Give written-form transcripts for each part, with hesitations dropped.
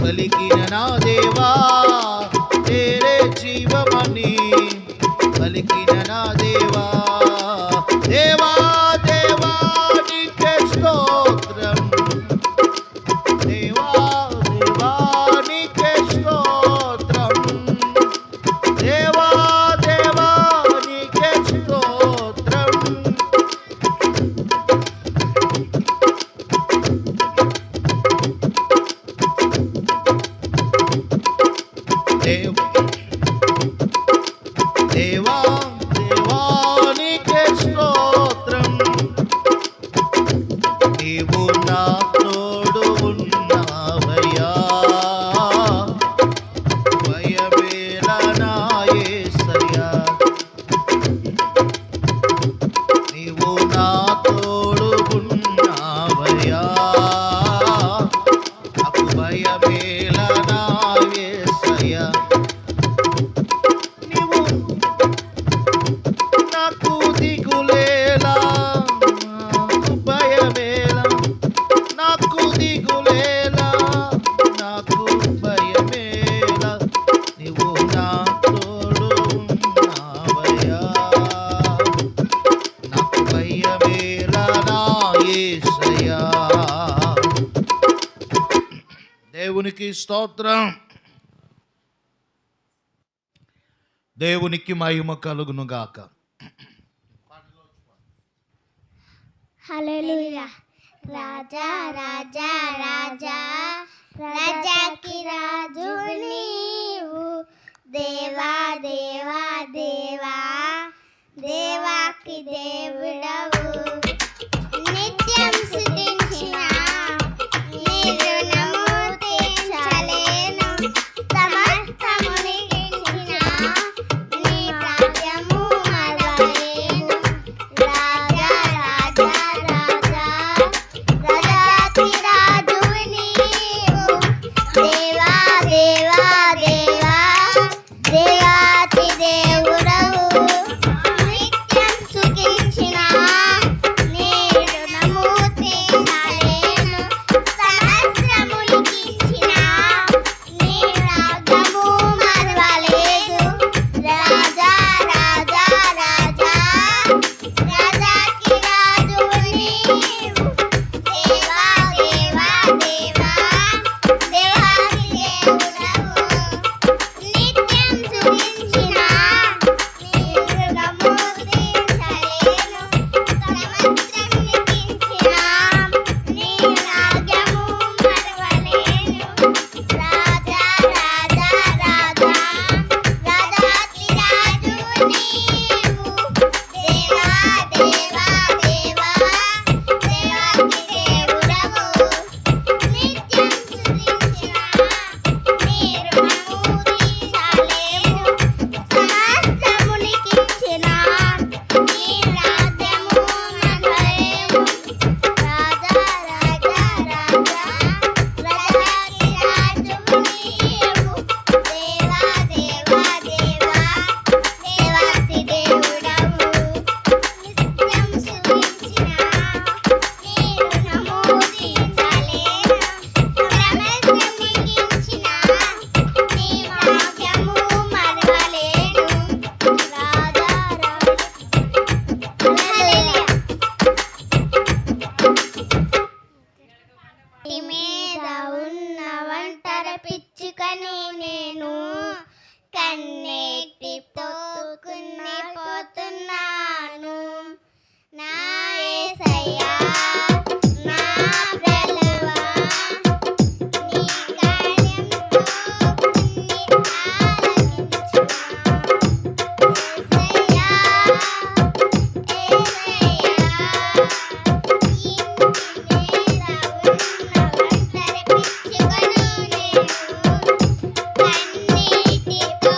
పలికిన నా దేవా తేరే జీవమని పలికిన నా దేవా దేవా దేవా నీకే స్తోత్రం దేవా దేవా నీకే స్తోత్రం దేవా దేవా నీకే స్తోత్రం దేవా దేవా దేవా నీకే స్తోత్రం నీవు నా తోడు ఉన్నావయ్యా భయమేలా నా యేసయ్యా నీవు నా తోడు ఉన్నావయ్యా నాకు భయమేలా నా యేసయ్యా నీవు నాకు దిగులేలా నాకు భయమేలా నాకు దిగులేలా నాకు భయమేలా నీవు నా తోడు ఉన్నావయ్యా నాకు భయమేలా నా యేసయ్యా దేవునికి స్తోత్రం దేవునికి మహిమ కలుగును గాక హల్లెలూయా రాజా రాజా రాజా రాజాకి రాజు నీవు దేవా దేవా దేవా దేవాకి దేవుడవు నిత్యం స్తుతించిన నీ రుణము తీర్చలేను సమస్తము నీకించిన నీ ప్రాప్యము మరవలేను రాజా రాజా రాజా రాజాకి రాజువు నీవు దేవా దేవా దేవా దేవాతి దేవుడవు నిత్యం సుఖించిన నీ రుణము తీర్చలేను సమస్తమునికించిన నీ రాజ్యము మరవలేదు రాజా రాజా రాజా రాజాకి రాజువు నీవు దేవా దేవా దేవా దేవాకి దేవుడవు నిత్యం సుఖించిన నీ రుణము తీర్చలేను సమస్తమునికించిన నీ రాజ్యము మరవలేను రాజా రాజా రాజా రాజాకి రాజువు నీవు దేవా దేవా దేవా దేవాకి దేవుడవు నిత్యం స్తుతించిన నీ రుణము తీర్చలేము సమస్తమునికించిన నీ రాజ్యము మరవలేము రాజా రాజా రాజా రాజాకి రాజువు నీవు దేవా దేవా దేవా దేవాతి దేవుడవు నిత్యం స్తుతించిన నీ రుణము తీర్చలేను సమస్తమునికించిన నీ భాగ్యము మరవలేను రాజా రాజా హల్లెలూయా ఇంటి మీద ఉన్న ఒంటరి పిచ్చుకని నేను కన్నెత్తి పోతున్నాను నా యేసయ్యా నా ప్రభువా నీ కార్యంతో ఆలకించుమా యేసయ్యా పిచ్చుకను నేను కన్నీటితో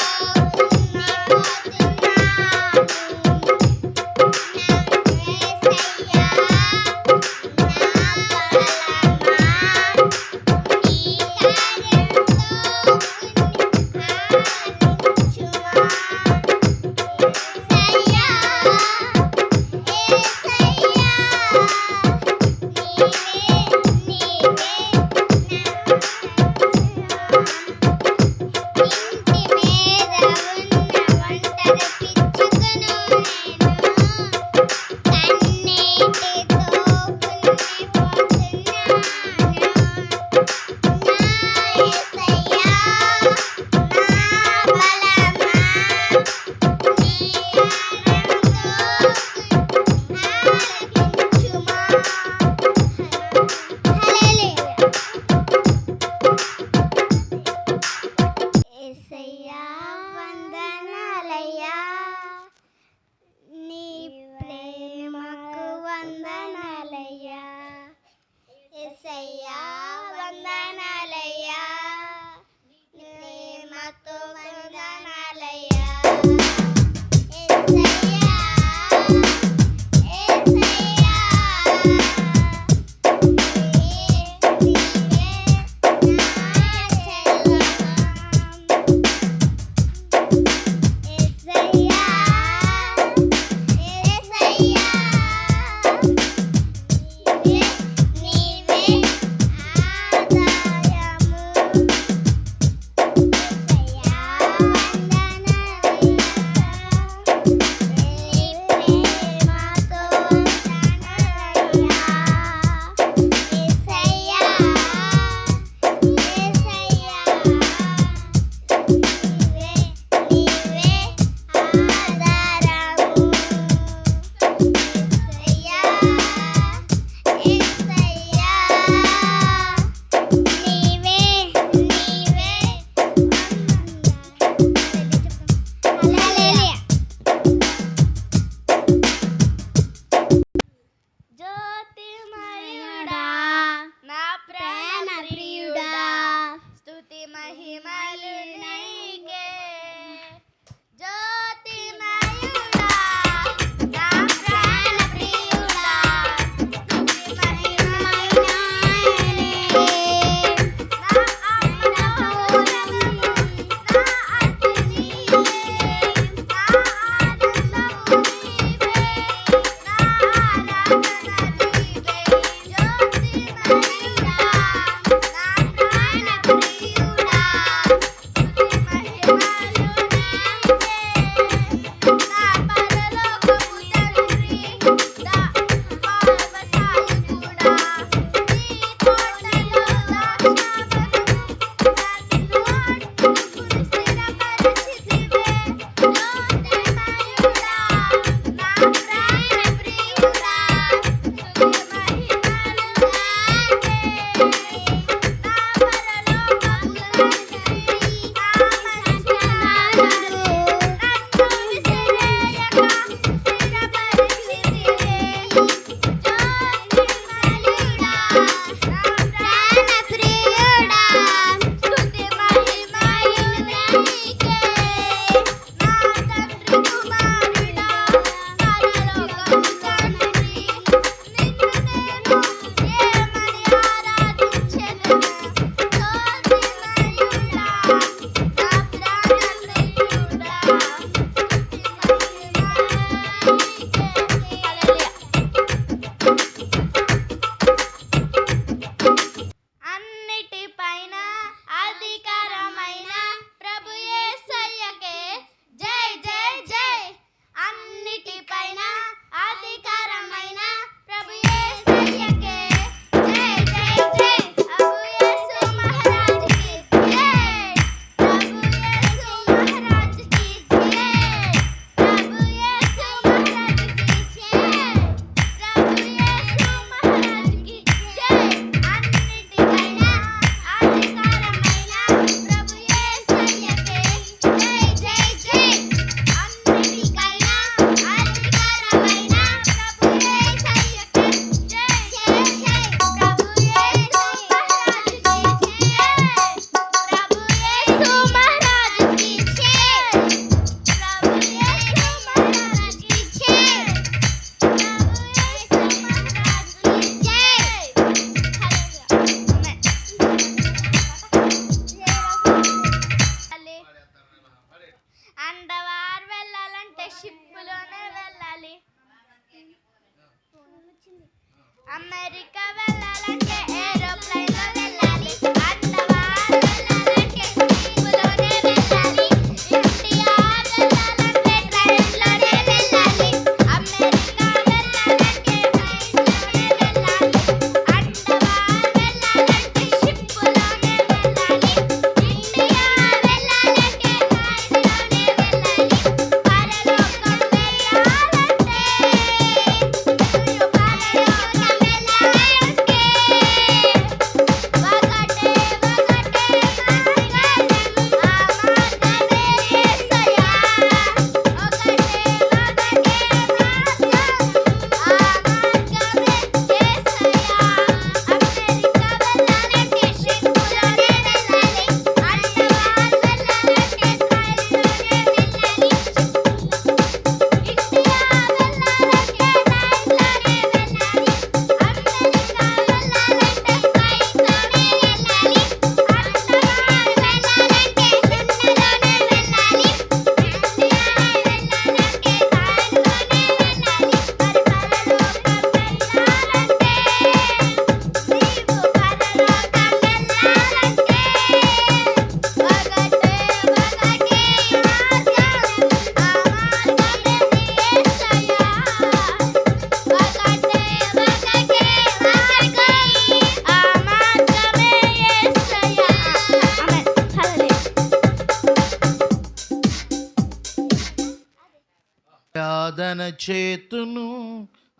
ఆరాధన చేతును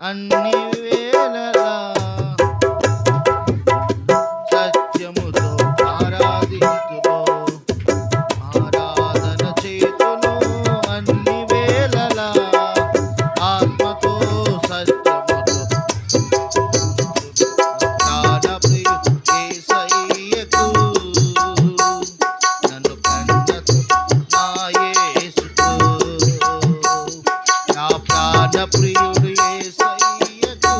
అన్ని వేళలా సత్యముతో ఆరాధింతును ఆరాధన చేతును అన్ని వేళలా ఆత్మతో సత్యముతో ప్రాణ ప్రియ యేసయ్యకు నన్ను కన్నతు నా యేసుకు నా ప్రాణ ప్రియుడు యేసయ్యకు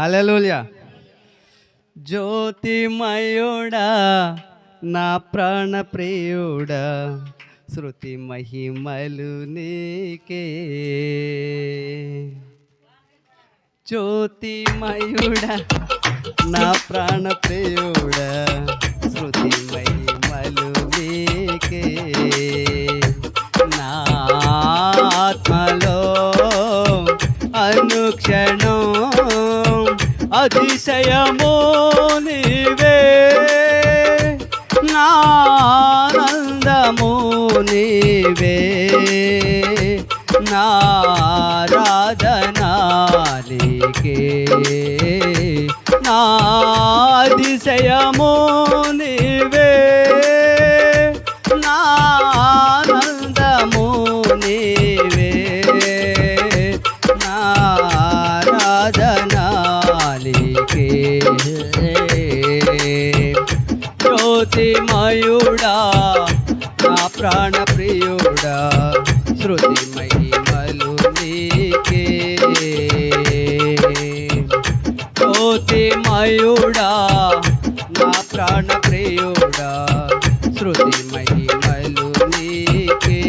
హల్లెలూయా. జ్యోతిమయుడా నా ప్రాణ ప్రియుడా, శృతి మహిమలు నీకే. జ్యోతిమయుడా నా ప్రాణ ప్రియుడా, శృతి మహిమలు నీకే. నా ఆత్మలో అనుక్షణం అతిశయము నీవే, నా ఆనందము నీవే, నా ఆరాధనా నీకే. నా అతిశయము నీవే, నా ఆనందము నీవే, నా ఆరాధనా నీకే. జ్యోతిమయుడా నా ప్రాణ ప్రియుడా, శృతి మహిమలు నీకే. జ్యోతిమయుడా నా ప్రాణ ప్రియుడా, శృతి మహిమలు నీకే.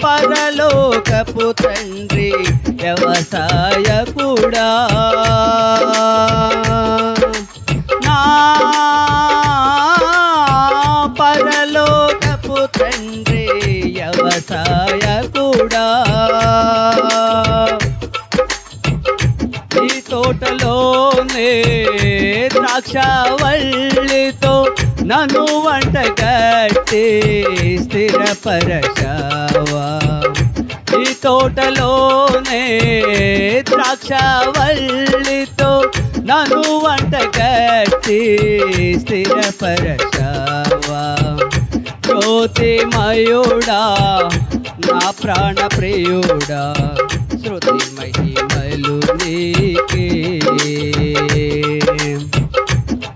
పరలోకపు తండ్రి వ్యవసాయకుడా, నా పరలోకపు తండ్రి వ్యవసాయకుడా, ఈ తోటలోనే ద్రాక్షవల్లితో నన్ను వంటగట్టి స్థిరపరచావా. ఈ తోటలోనే ద్రాక్షవల్లితో నన్ను వంటగట్టి స్థిరపరచావా. జ్యోతిమయుడా నా ప్రాణ ప్రియుడా, శృతి మహిమలు నీకే.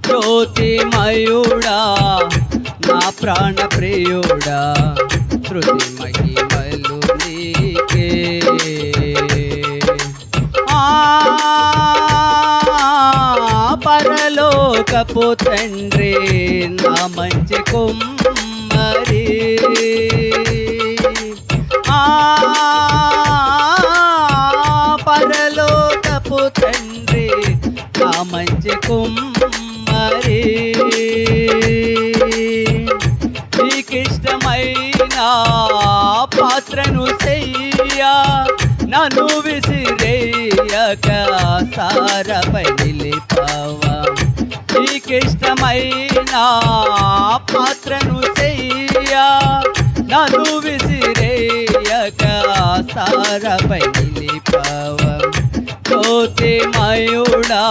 జ్యోతిమయుడా నా ప్రాణ ప్రియుడా, శృతి మహిమలు నీకే. పరలోకపు తండ్రి నా మంచి కుమ్మరి, పరలోకపు తండ్రి నా మంచి కుమ్మరి. నీకిష్టమైన పాత్రను చెయ్యా, నన్ను విసిరేయక సారపై నిలిపావా. నీకిష్టమైన పాత్రను చెయ్యా, నన్ను విసిరేయక సారపై నిలిపావా. జ్యోతిమయుడా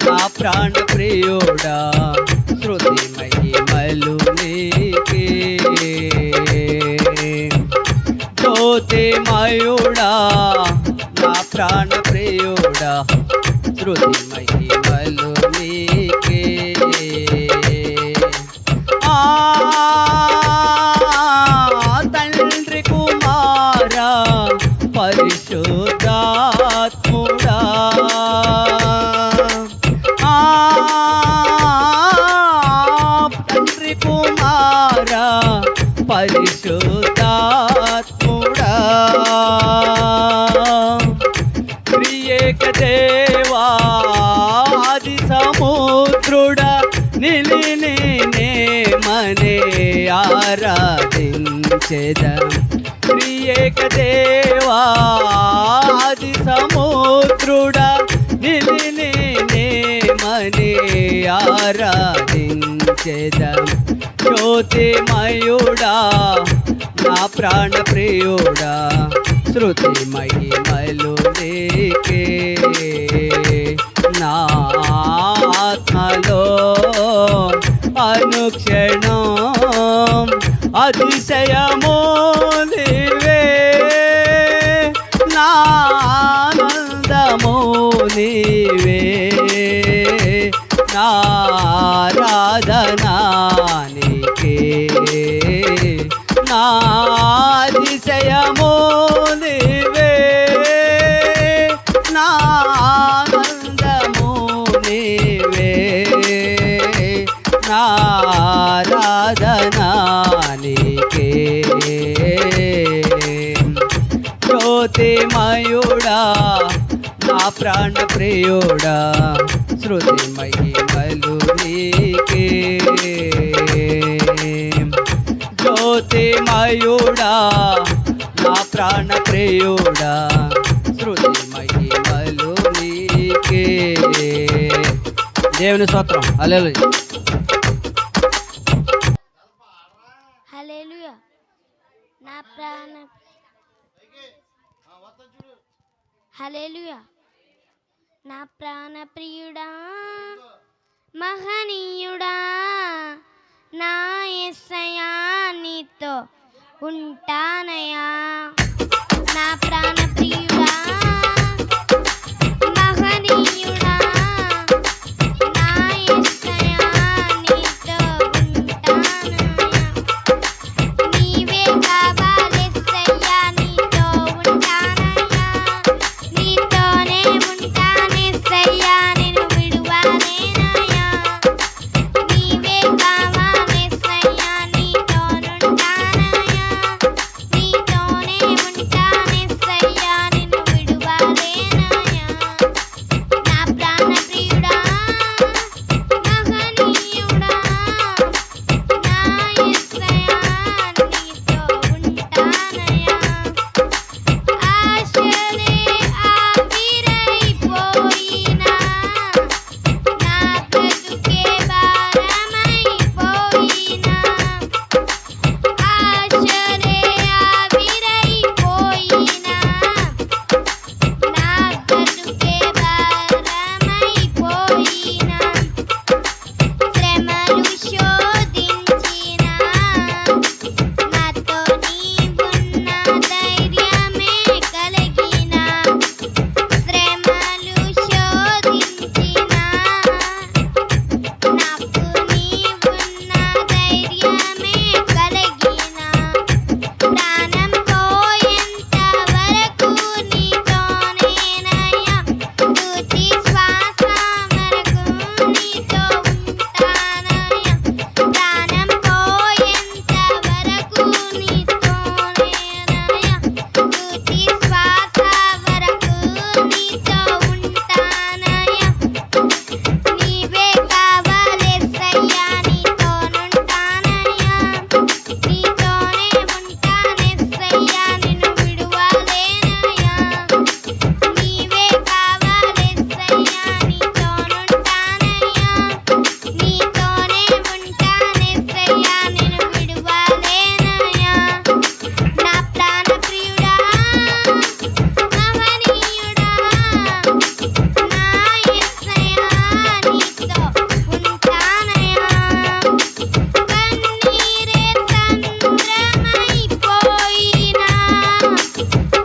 నా ప్రాణ ప్రియుడా, శృతి మహిమలు నీకే. జ్యోతిమయుడా నా ప్రాణ ప్రియుడా, శృతి మహిమలు నీకే. తండ్రి కుమారా పరిశుద్ధాత్ముడా, తండ్రి కుమారా పరిశుద్ధాత్ముడా, త్రియేక దేవా ఆది సముద్రుడా, నిలినేమనే ఆరాధించెదం. త్రియేక దేవా ఆది సముద్రుడా, నిలినేమనే ఆరాధించెదం. జ్యోతిమయుడా నా ప్రాణ ప్రియుడా, శృతి మహిమలు నీకే. నా ఆత్మలో అనుక్షణం అతిశయము నీవే, నా ఆనందము నీవే, నా ఆరాధనా నీకే. నా అతిశయము ప్రియుడా శృతి మహిమలు నీకే జ్యోతిమయుడా నా ప్రాణ ప్రియుడా శృతి మహిమలు నీకే. దేవుని స్తోత్రం. హల్లెలూయా. హల్లెలూయా. నా ప్రాణ హల్లెలూయా. నా ప్రాణ ప్రియుడా మహనీయుడా నా యేసయ్యా నీతో ఉంటానయ్యా. నా ప్రాణ ప్రియుడా మహనీయుడా నా యేసయ్యా నీతో ఉంటానయ్యా. నీవే కావాలెస్సయ్యా నీతో ఉంటానయ్యా. నీతోనే ఉంటానేసయ్యా నిన్ను విడువలేనయ్యా. నీవే కావాలెస్సయ్యా నీతోనుంటానయ్యా. నీతోనే ఉంటానేసయ్యా నిన్ను విడువలేనయ్యా. నా ప్రాణ ప్రియుడా మహనీయుడా నా యేసయ్యా నీతో ఉంటానయ్యా. ఆశలే ఆవిరైపోయినా నా బ్రతుకే భారమైపోయినా. ఆశలే ఆవిరైపోయినా నా బ్రతుకే భారమైపోయినా. శ్రమలు శోధించినా నాతో నీవున్న ధైర్యమే కలిగినా. శ్రమలు శోధించినా నాకు నీవున్న ధైర్యమే కలిగినా. ప్రాణం పోయేంత వరకు నీతోనేనయ్యా. తుది శ్వాస వరకు నీతో ఉంటానయ్యా. ప్రాణం పోయేంత వరకు నీతోనేనయ్యా. తుది శ్వాస వరకు నీతో ఉంటానయ్యా. నీవే కావాలెస్సయ్యా నీతోనుంటానయ్యా. నీతోనే ఉంటానేసయ్యా నిన్ను విడువలేనయ్యా. నీవే కావాలెస్సయ్యా నీతోనుంటానయ్యా. నీతోనే ఉంటానేసయ్యా నిన్ను విడువలేనయ్యా. నా ప్రాణ ప్రియుడా మహనీయుడా నా యేసయ్యా నీతో ఉంటానయ్యా. కన్నీరే సంద్రమైపోయినా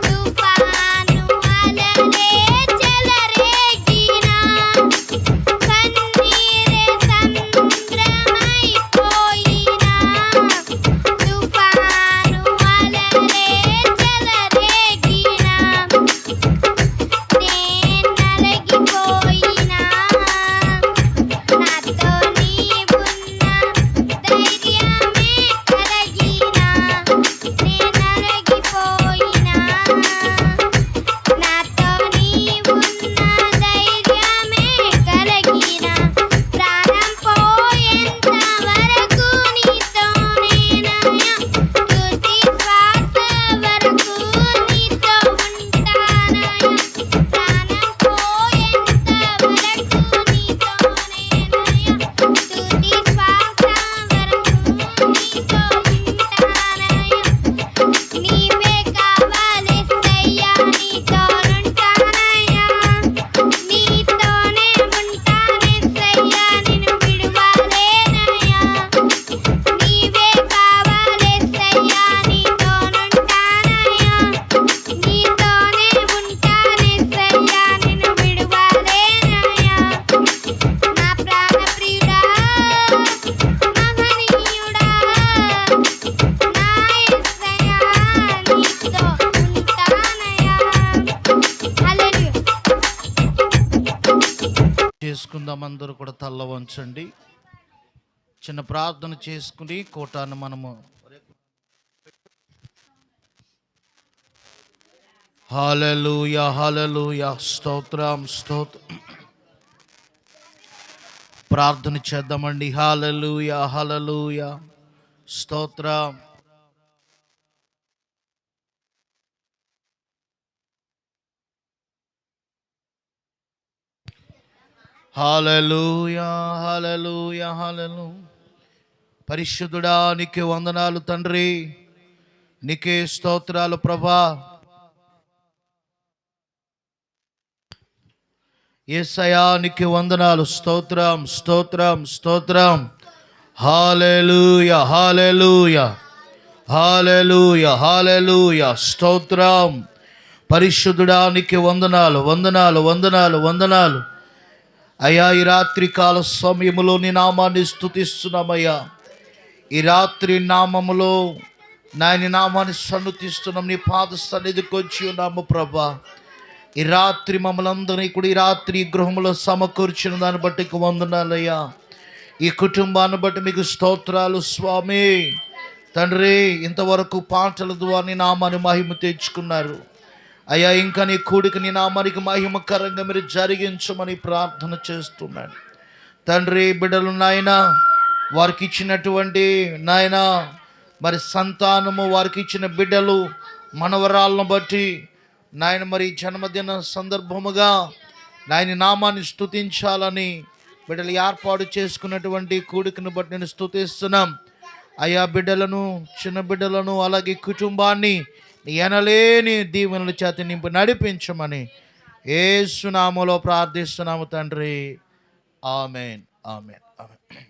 తుఫాను అలలే చెలరేగినా. కన్నీరే సంద్రమైపోయినా తుఫాను అలలే చెలరేగినా. నలగిపోయినా నాతో నీవున్న ధైర్యమే కలిగినా. నలగిపోయినా నాతో నీవున్న ధైర్యమే కలిగినా. ప్రాణం పోయేంత వరకు నీతోనేనయ్యా. తుది శ్వాస వరకు నీతో ఉంటానయ్యా. ప్రాణం పోయేంత వరకు నీతోనేనయ్యా. తుది శ్వాస వరకు నీతో ఉంటానయ్యా. నీవే కావాలెస్సయ్యా నీతోనుంటానయ్యా. నీతోనే ఉంటానేసయ్యా నిన్ను విడువలేనయ్యా. నీవే కావాలెస్సయ్యా నీతోనుంటానయ్యా. నీతోనే ఉంటానేసయ్యా నిన్ను విడువలేనయ్యా. నా ప్రాణ ప్రియుడా మహనీయుడా నా యేసయ్యా నీతో ఉంటానయ్యా. హల్లెలూయా. చేసుకుందాం. అందరూ కూడా తల్ల వంచండి. చిన్న ప్రార్థన చేసుకుని కూటాన్ని మనము హల్లెలూయా హల్లెలూయా. స్తోత్రం స్తోత్రం. ప్రార్థన చేద్దామండి. హల్లెలూయా హల్లెలూయా. స్తోత్రం. హల్లెలూయా హల్లెలూయా హల్లెలూయా. పరిశుద్ధుడా నీకే వందనాలు తండ్రి, నీకే స్తోత్రాలు ప్రభా. యేసయ్యా నీకే వందనాలు. స్తోత్రం స్తోత్రం స్తోత్రం. హల్లెలూయా హల్లెలూయా హల్లెలూయా హల్లెలూయా. స్తోత్రం. పరిశుద్ధుడా నీకే వందనాలు వందనాలు వందనాలు వందనాలు. అయ్యా ఈ రాత్రి కాల సమయములో నీ నామాన్ని స్తుతిస్తున్నామయ్యా. ఈ రాత్రి నామములో నాయన నామాన్ని సన్నుతిస్తున్నాం. నీ పాద సన్నిధికి వచ్చి ఉన్నాము ప్రభా. ఈ రాత్రి మమ్మల్ని అందరినీ కూడా ఈ రాత్రి గృహంలో సమకూర్చిన దాన్ని బట్టి వందనాలయ్యా. ఈ కుటుంబాన్ని బట్టి మీకు స్తోత్రాలు స్వామి. తండ్రి ఇంతవరకు పాటల ద్వారా నీ నామాన్ని మహిమ తెచ్చుకున్నారు అయ్యా. ఇంకా నీ కూడిక నీ నామానికి మహిమకరంగా మీరు జరిగించమని ప్రార్థన చేస్తున్నాను తండ్రి. బిడ్డలు నాయన వారికి ఇచ్చినటువంటి నాయన మరి సంతానము, వారికి ఇచ్చిన బిడ్డలు మనవరాలను బట్టి నాయన మరి జన్మదిన సందర్భముగా నాయన నామాన్ని స్తుతించాలని బిడ్డలు ఏర్పాటు చేసుకున్నటువంటి కూడికను బట్టి నేను స్తుతిస్తున్నాం అయ్యా. బిడ్డలను, చిన్న బిడ్డలను, అలాగే కుటుంబాన్ని ఎనలేని దీవెనల చేత నింపి నడిపించమని యేసు నామములో ప్రార్థిస్తున్నాము తండ్రి. ఆమేన్ ఆమేన్ ఆమేన్.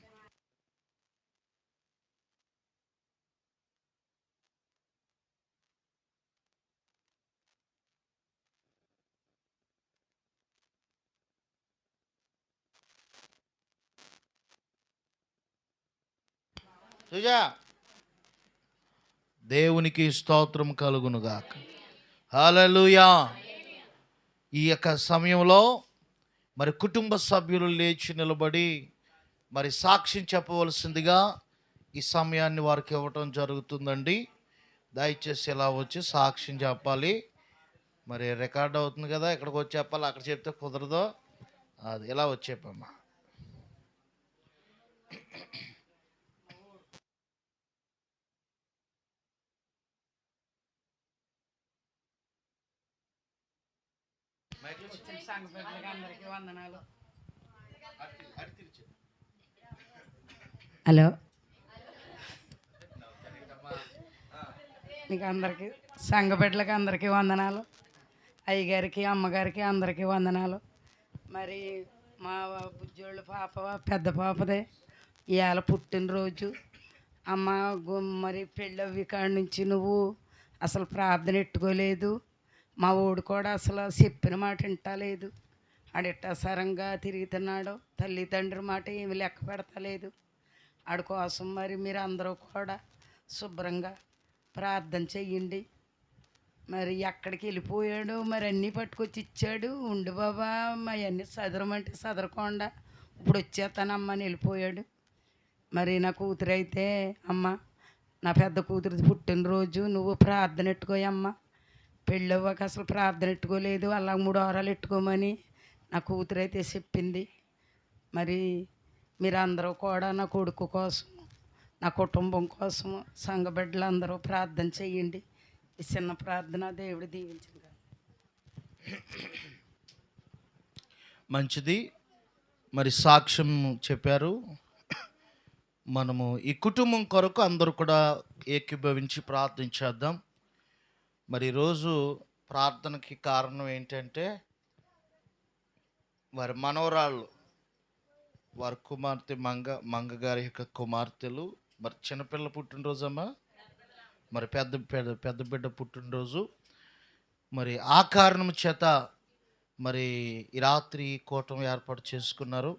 సుజా, దేవునికి స్తోత్రం కలుగునుగాక. హల్లెలూయా. ఈ యొక్క సమయంలో మరి కుటుంబ సభ్యులు లేచి నిలబడి మరి సాక్ష్యం చెప్పవలసిందిగా ఈ సమయాన్ని వారికి ఇవ్వటం జరుగుతుందండి. దయచేసి ఇలా వచ్చి సాక్ష్యం చెప్పాలి. మరి రికార్డ్ అవుతుంది కదా, ఇక్కడికి వచ్చి చెప్పాలి. అక్కడ చెప్తే కుదరదు. అది ఇలా వచ్చేపమ్మా. హలో, మీకు అందరికీ సంఘ బిడ్డలకి అందరికీ వందనాలు. అయ్యగారికి, అమ్మగారికి అందరికీ వందనాలు. మరి మా బుజ్జోళ్ళ పాప, పెద్ద పాపదే ఇవాళ పుట్టినరోజు. అమ్మ మరి పెళ్ళవి కాడి నుంచి నువ్వు అసలు ప్రార్థన ఎట్టుకోలేదు. మా ఊడు కూడా అసలు చెప్పిన మాట వింటలేదు. ఆడిట్టసరంగా తిరుగుతున్నాడు. తల్లి తండ్రి మాట ఏమి లెక్క పెడతలేదు. ఆడి కోసం మరి మీరు అందరూ కూడా శుభ్రంగా ప్రార్థన చెయ్యండి. మరి ఎక్కడికి వెళ్ళిపోయాడు, మరి అన్నీ పట్టుకొచ్చి ఇచ్చాడు. ఉండు బాబా, మా అన్నీ సదరమంటే సదరకుండా ఇప్పుడు వచ్చేస్తానమ్మని వెళ్ళిపోయాడు. మరి నా కూతురు అయితే, అమ్మ నా పెద్ద కూతురు పుట్టినరోజు నువ్వు ప్రార్థన ఎట్టుకోయమ్మ. పెళ్ళవ్వక అసలు ప్రార్థన ఎట్టుకోలేదు. అలా 3 వారాలు ఎట్టుకోమని నా కూతురు అయితే చెప్పింది. మరి మీరందరూ కూడా నా కొడుకు కోసం, నా కుటుంబం కోసం, సంఘ బిడ్డలందరూ ప్రార్థన చెయ్యండి. ఈ చిన్న ప్రార్థన దేవుడు దీవించింది. మంచిది. మరి సాక్ష్యం చెప్పారు. మనము ఈ కుటుంబం కొరకు అందరూ కూడా ఏకీభవించి ప్రార్థించేద్దాం. మరి ఈరోజు ప్రార్థనకి కారణం ఏంటంటే వారి మనవరాళ్ళు, వారి కుమార్తె మంగ గారి యొక్క కుమార్తెలు మరి చిన్నపిల్ల పుట్టినరోజమ్మా, మరి పెద్ద బిడ్డ పుట్టినరోజు. మరి ఆ కారణం చేత మరి ఈ రాత్రి కూటమి ఏర్పాటు చేసుకున్నారు.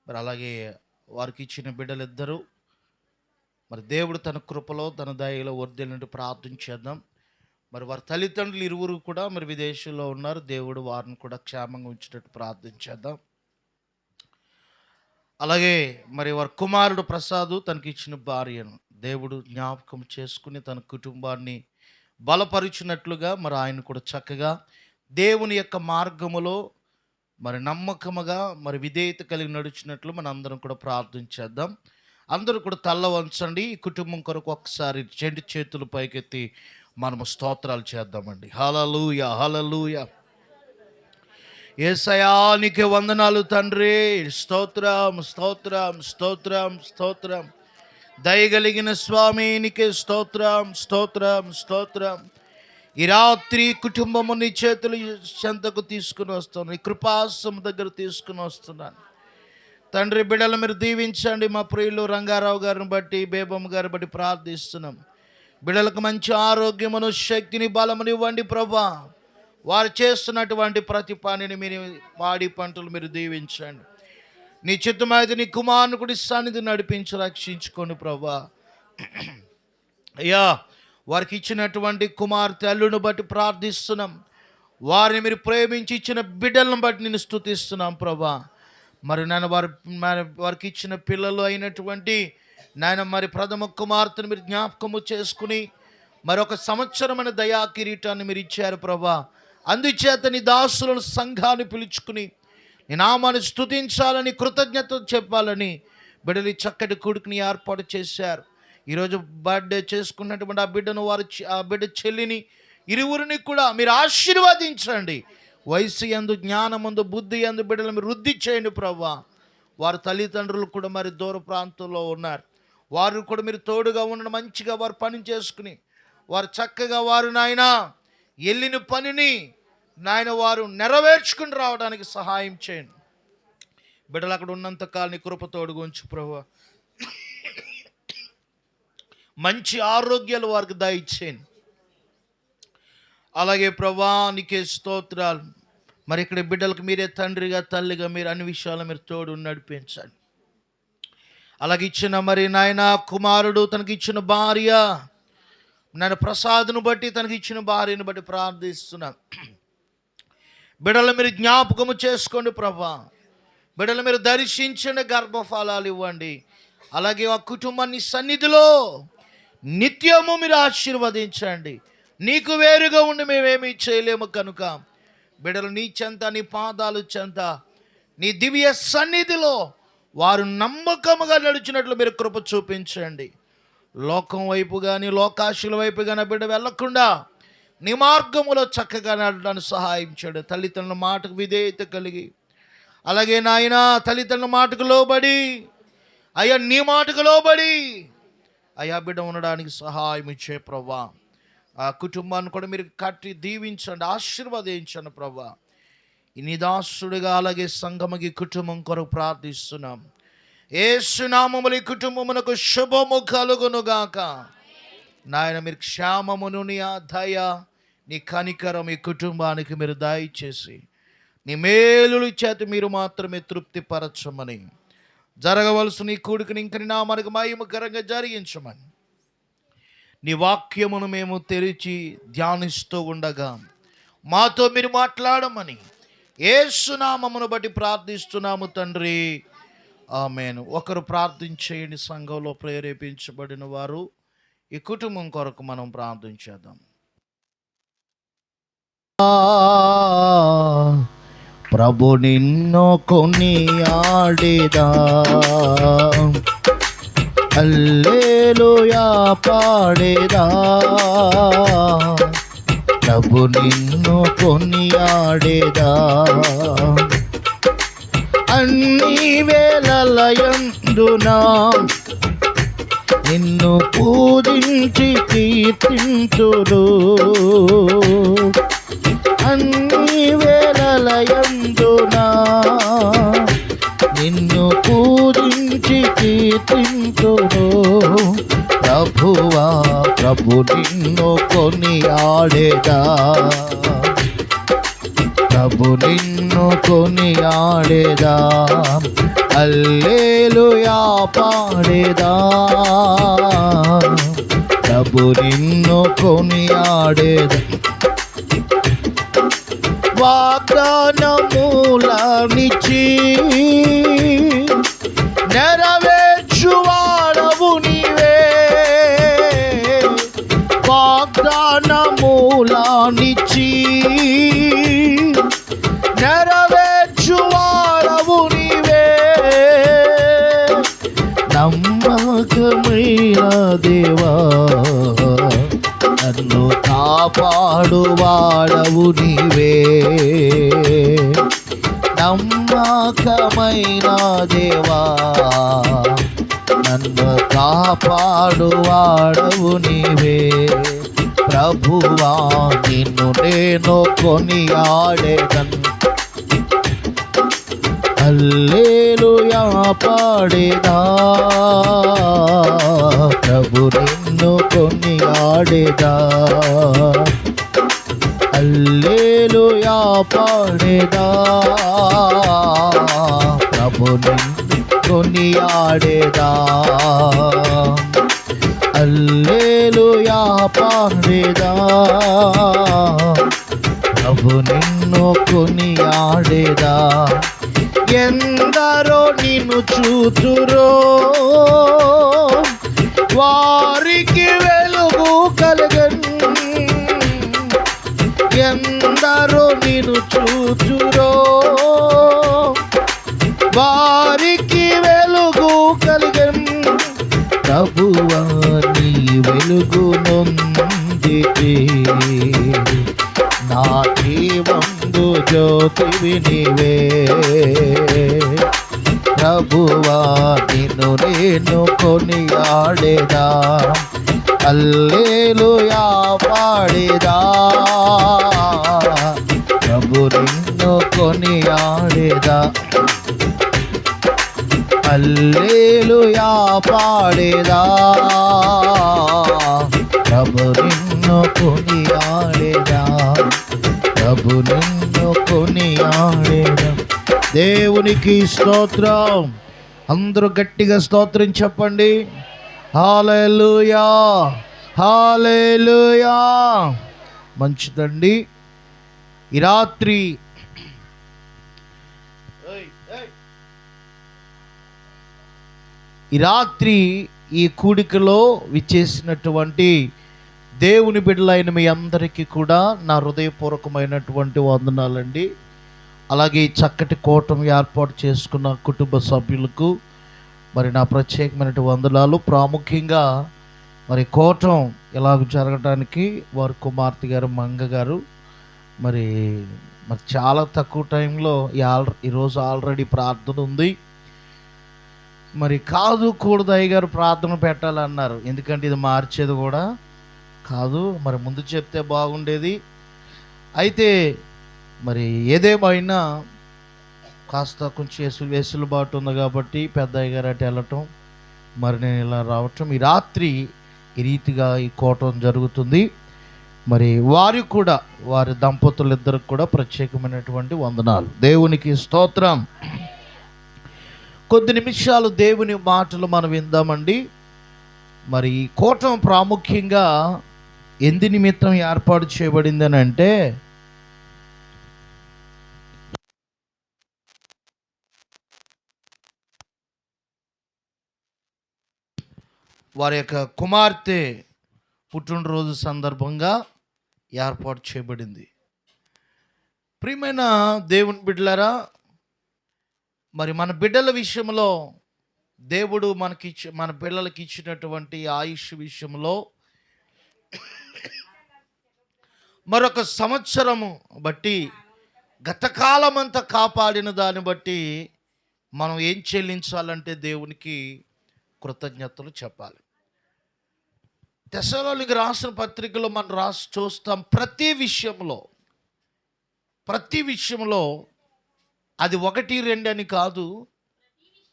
మరి అలాగే వారికి ఇచ్చిన బిడ్డలిద్దరూ మరి దేవుడు తన కృపలో తన దయలో వర్ధిల్లినట్టు ప్రార్థన చేద్దాం. మరి వారి తల్లిదండ్రులు ఇరువురు కూడా మరి విదేశంలో ఉన్నారు. దేవుడు వారిని కూడా క్షేమంగా ఉంచేటట్టు ప్రార్థన చేద్దాం. అలాగే మరి వారి కుమారుడు ప్రసాదు తనకి ఇచ్చిన భార్యను దేవుడు జ్ఞాపకం చేసుకుని తన కుటుంబాన్ని బలపరిచినట్లుగా మరి ఆయన కూడా చక్కగా దేవుని యొక్క మార్గములో మరి నమ్మకముగా మరి విధేయత కలిగి నడిచినట్లు మన అందరం కూడా ప్రార్థన చేద్దాం. అందరూ కూడా తల్ల వంచండి. ఈ కుటుంబం కొరకు ఒకసారి 2 చేతులు పైకెత్తి మనము స్తోత్రాలు చేద్దామండి. హల్లెలూయా, హల్లెలూయా. యేసయ్యా నీకే వందనాలు తండ్రి. స్తోత్రం, స్తోత్రం, స్తోత్రం, స్తోత్రం. దయగలిగిన స్వామి నీకే స్తోత్రం, స్తోత్రం, స్తోత్రం. ఈ రాత్రి కుటుంబము నీ చేతులు చెంతకు తీసుకుని వస్తున్నాను, నీ కృపాసము దగ్గర తీసుకుని వస్తున్నాను తండ్రి. బిడ్డలు మీరు దీవించండి. మా ప్రియులు రంగారావు గారిని బట్టి, బేబమ్మ గారిని బట్టి ప్రార్థిస్తున్నాం. బిడ్డలకు మంచి ఆరోగ్యమును, శక్తిని, బలమును ఇవ్వండి ప్రభా. వారు చేస్తున్నటువంటి ప్రతి పనిని మీరు, పాడి పంటలు మీరు దీవించండి. నీ చిత్తమైతే నీ కుమారుని సన్నిధి నడిపించి రక్షించుకోండి ప్రభా. అయ్యా, వారికి ఇచ్చినటువంటి కుమార్తె అల్లుని బట్టి ప్రార్థిస్తున్నాం. వారిని మీరు ప్రేమించి ఇచ్చిన బిడ్డలను బట్టి నేను స్తుతిస్తున్నాం ప్రభా. మరి నాయన వారికి ఇచ్చిన పిల్లలు అయినటువంటి నాయన మరి ప్రథమ కుమార్తెను మీరు జ్ఞాపకము చేసుకుని మరొక సంవత్సరమైన దయా కిరీటాన్ని మీరు ఇచ్చారు ప్రభా. అందుచేత నీ దాసులను సంఘాన్ని పిలుచుకుని నీ నామాన్ని స్తుతించాలని, కృతజ్ఞత చెప్పాలని బిడ్డలు చక్కటి కొడుకుని ఏర్పాటు చేశారు. ఈరోజు బర్త్డే చేసుకున్నటువంటి ఆ బిడ్డను, ఆ బిడ్డ చెల్లిని, ఇరువురిని కూడా మీరు ఆశీర్వదించండి. వయసు యందు, జ్ఞానమందు, బుద్ధి యందు బిడ్డలు మీరు వృద్ధి చేయండి ప్రభా. వారి తల్లిదండ్రులు కూడా మరి దూర ప్రాంతంలో ఉన్నారు. వారు కూడా మీరు తోడుగా ఉండడం, మంచిగా వారు పని చేసుకుని వారు చక్కగా వారు నాయన వెళ్ళిన పనిని నాయన వారు నెరవేర్చుకుని రావడానికి సహాయం చేయండి. బిడ్డలు అక్కడ ఉన్నంతకాలం నీ కృప తోడుగా ఉంచు ప్రభా. మంచి ఆరోగ్యాలు వారికి దయచేయండి. అలాగే ప్రభా నీకే స్తోత్రాలు. మరి ఇక్కడ బిడ్డలకు మీరే తండ్రిగా, తల్లిగా మీరు అన్ని విషయాలు మీరు తోడు నడిపించండి. అలాగే ఇచ్చిన మరి నాయన కుమారుడు తనకి ఇచ్చిన భార్య నాయన ప్రసాద్ను బట్టి, తనకి ఇచ్చిన భార్యను బట్టి ప్రార్థిస్తున్నాం. బిడ్డలు మీరు జ్ఞాపకము చేసుకోండి ప్రభా. బిడ్డలు మీరు దర్శించండి, గర్భఫలాలు ఇవ్వండి. అలాగే ఆ కుటుంబాన్ని సన్నిధిలో నిత్యము మీరు ఆశీర్వదించండి. నీకు వేరుగా ఉండి మేమేమీ చేయలేము కనుక బిడ్డలు నీ చెంత, నీ పాదాలు చెంత, నీ దివ్య సన్నిధిలో వారు నమ్మకముగా నడిచినట్లు మీరు కృప చూపించండి. లోకం వైపు కానీ, లోకాశుల వైపు కానీ బిడ్డ వెళ్ళకుండా నీ మార్గములో చక్కగా నడవడానికి సహాయం చేయడు. తల్లిదండ్రుల మాటకు విధేయత కలిగి, అలాగే నాయన తల్లిదండ్రుల మాటకు లోబడి, అయ్యా నీ మాటకు లోబడి అయ్యా బిడ్డ ఉండడానికి సహాయం ఇచ్చే ప్రభా. ఆ కుటుంబాన్ని కూడా మీరు కట్టి దీవించండి, ఆశీర్వదించండి ప్రభా. ఈ నిదాసుడిగా అలాగే సంఘముకి కుటుంబం కొరకు ప్రార్థిస్తున్నాం. యేసు నామములో ఈ కుటుంబమునకు శుభము కలుగునుగాక. నాయన మీరు క్షేమమును, నీ దయ, నీ కనికరం ఈ కుటుంబానికి మీరు దయచేసి నీ మేలుల చేత మీరు మాత్రమే తృప్తిపరచమని, జరగవలసిన నీ కూడికని ఇంక నీ నామానికి మహిమకరంగా జరిగించమని, నీ వాక్యమును మేము తెరిచి ధ్యానిస్తూ ఉండగా మాతో మీరు మాట్లాడమని యేసు నామమును బట్టి ప్రార్థిస్తున్నాము తండ్రి, ఆమేన్. ఒకరు ప్రార్థించేయండి. సంఘంలో ప్రేరేపించబడిన వారు ఈ కుటుంబం కొరకు మనం ప్రార్థన చేద్దాం. ప్రభు నిన్ను కొనియాడేదా, హల్లెలూయా పాడేదా. ప్రభు నిన్ను కొనియాడేదా, అన్ని వేళలయందునా నిన్ను పూజించి కీర్తింతురు. అన్ని వేళలయందునా నిన్ను పూజించి కీర్తింతురు. ప్రభువా ప్రభు నిన్ను కొనియాడేదా, ప్రభు నిన్ను కొనియాడేదా, హల్లెలూయా పాడేదా. ప్రభు నిన్ను కొనియాడేదా, వాగ్దానములనిచ్చి నెరవేర్చువాడవు నీవే. వాగ్దానము దేవా నన్ను కాపాడువాడవు నీవే, నమ్మకమైన దేవా నన్ను కాపాడువాడవు నీవే. ప్రభువా నిన్ను నేను కొనియాడేదను, హల్లెలూయా పాడేదా. ప్రభు నిన్ను కొనియాడేదా, హల్లెలూయా పాడేదా. ప్రభు నిన్ను కొనియాడేదా, హల్లెలూయా పాడేదా. ప్రభు నిన్ను కొనియాడేదా. ఎందరో నిన్ను చూతురో వారికి వెలుగు కలగను, ఎందరో నిన్ను చూతురో వారికి వెలుగు కలిగను. ప్రభువా నీ వెలుగు నొందితే నా జీవందు జ్యోతివి నీవే. ప్రభువా నిన్ను నేను కొనియాడేదా, హల్లెలూయా పాడేదా. ప్రభు నిన్ను కొనియాడేదా, హల్లెలూయా పాడేదా. ప్రభు నిన్ను కొనియాడేదా, ప్రభు నిన్ను కొనియాడేదా. దేవునికి స్తోత్రం. అందరూ గట్టిగా స్తోత్రం చెప్పండి. హల్లెలూయా, హల్లెలూయా. మంచిదండి. ఈ రాత్రి ఈ కూడికలో విచ్చేసినటువంటి దేవుని బిడ్డలైన మీ అందరికీ కూడా నా హృదయపూర్వకమైనటువంటి వందనాలండి. అలాగే చక్కటి కూటమి ఏర్పాటు చేసుకున్న కుటుంబ సభ్యులకు మరి నా ప్రత్యేకమైన వందనాలు. ప్రాముఖ్యంగా మరి కూటం ఇలాగ జరగడానికి వారి కుమార్తె గారు మంగ గారు మరి చాలా తక్కువ టైంలో ఈరోజు ఆల్రెడీ ప్రార్థన ఉంది. మరి కాదు కూడదు అయ్యగారు ప్రార్థన పెట్టాలన్నారు, ఎందుకంటే ఇది మార్చేది కూడా కాదు, మరి ముందు చెప్తే బాగుండేది. అయితే మరి ఏదేమైనా కాస్త కొంచెం వెసులుబాటు ఉంది కాబట్టి పెద్ద అయ్యగారు అటు వెళ్ళటం, మరి నేను ఇలా రావటం, ఈ రాత్రి ఈ రీతిగా ఈ కూటం జరుగుతుంది. మరి వారి దంపతులిద్దరికి కూడా ప్రత్యేకమైనటువంటి వందనాలు. దేవునికి స్తోత్రం. కొద్ది నిమిషాలు దేవుని మాటలు మనం విందామండి. మరి ఈ కూటం ప్రాముఖ్యంగా ఎందు నిమిత్తం ఏర్పాటు చేయబడిందని అంటే, వారి యొక్క కుమార్తె పుట్టినరోజు సందర్భంగా ఏర్పాటు చేయబడింది. ప్రియమైన దేవుని బిడ్డలారా, మరి మన బిడ్డల విషయంలో దేవుడు మన పిల్లలకి ఇచ్చినటువంటి ఆయుష్ విషయంలో మరొక సంవత్సరము బట్టి గతకాలం అంతా కాపాడిన దాన్ని బట్టి మనం ఏం చెల్లించాలంటే దేవునికి కృతజ్ఞతలు చెప్పాలి. తెస్సలోనికీయులకు రాసిన పత్రికలో మనం చూస్తాం, ప్రతి విషయంలో అది 1, 2 అని కాదు,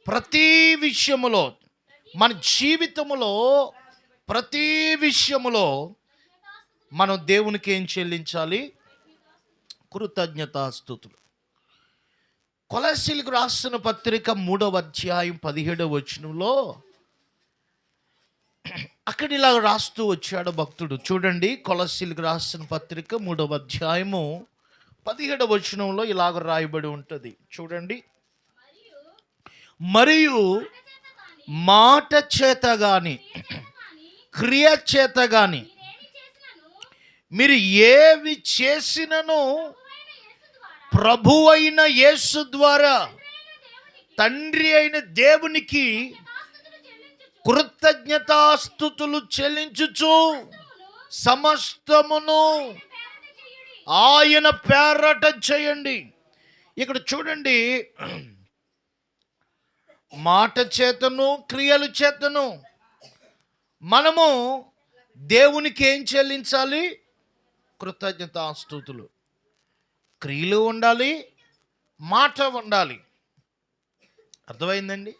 ప్రతి విషయములో మన జీవితంలో ప్రతి విషయములో మనం దేవునికి ఏం చెల్లించాలి? కృతజ్ఞతాస్తుతులు. కొలస్సీలకు రాసిన పత్రిక 3వ అధ్యాయం 17వ వచనంలో అక్కడ ఇలా రాస్తూ వచ్చాడు భక్తుడు. చూడండి, కొలస్సీలకు రాసిన పత్రిక 3వ అధ్యాయము 17వ వచనంలో ఇలాగ రాయబడి ఉంటుంది. చూడండి, మరియు మాట చేత గాని క్రియ చేత గాని మీరు ఏవి చేసినను ప్రభువైన యేసు ద్వారా తండ్రి అయిన దేవునికి కృతజ్ఞతాస్తుతులు చెల్లించుచు సమస్తమును ఆయన పేరట చేయండి. ఇక్కడ చూడండి, మాట చేతను క్రియలు చేతను మనము దేవునికి ఏం చెల్లించాలి? కృతజ్ఞతాస్తుతులు. క్రియలు ఉండాలి, మాట ఉండాలి. అర్థమైందండి?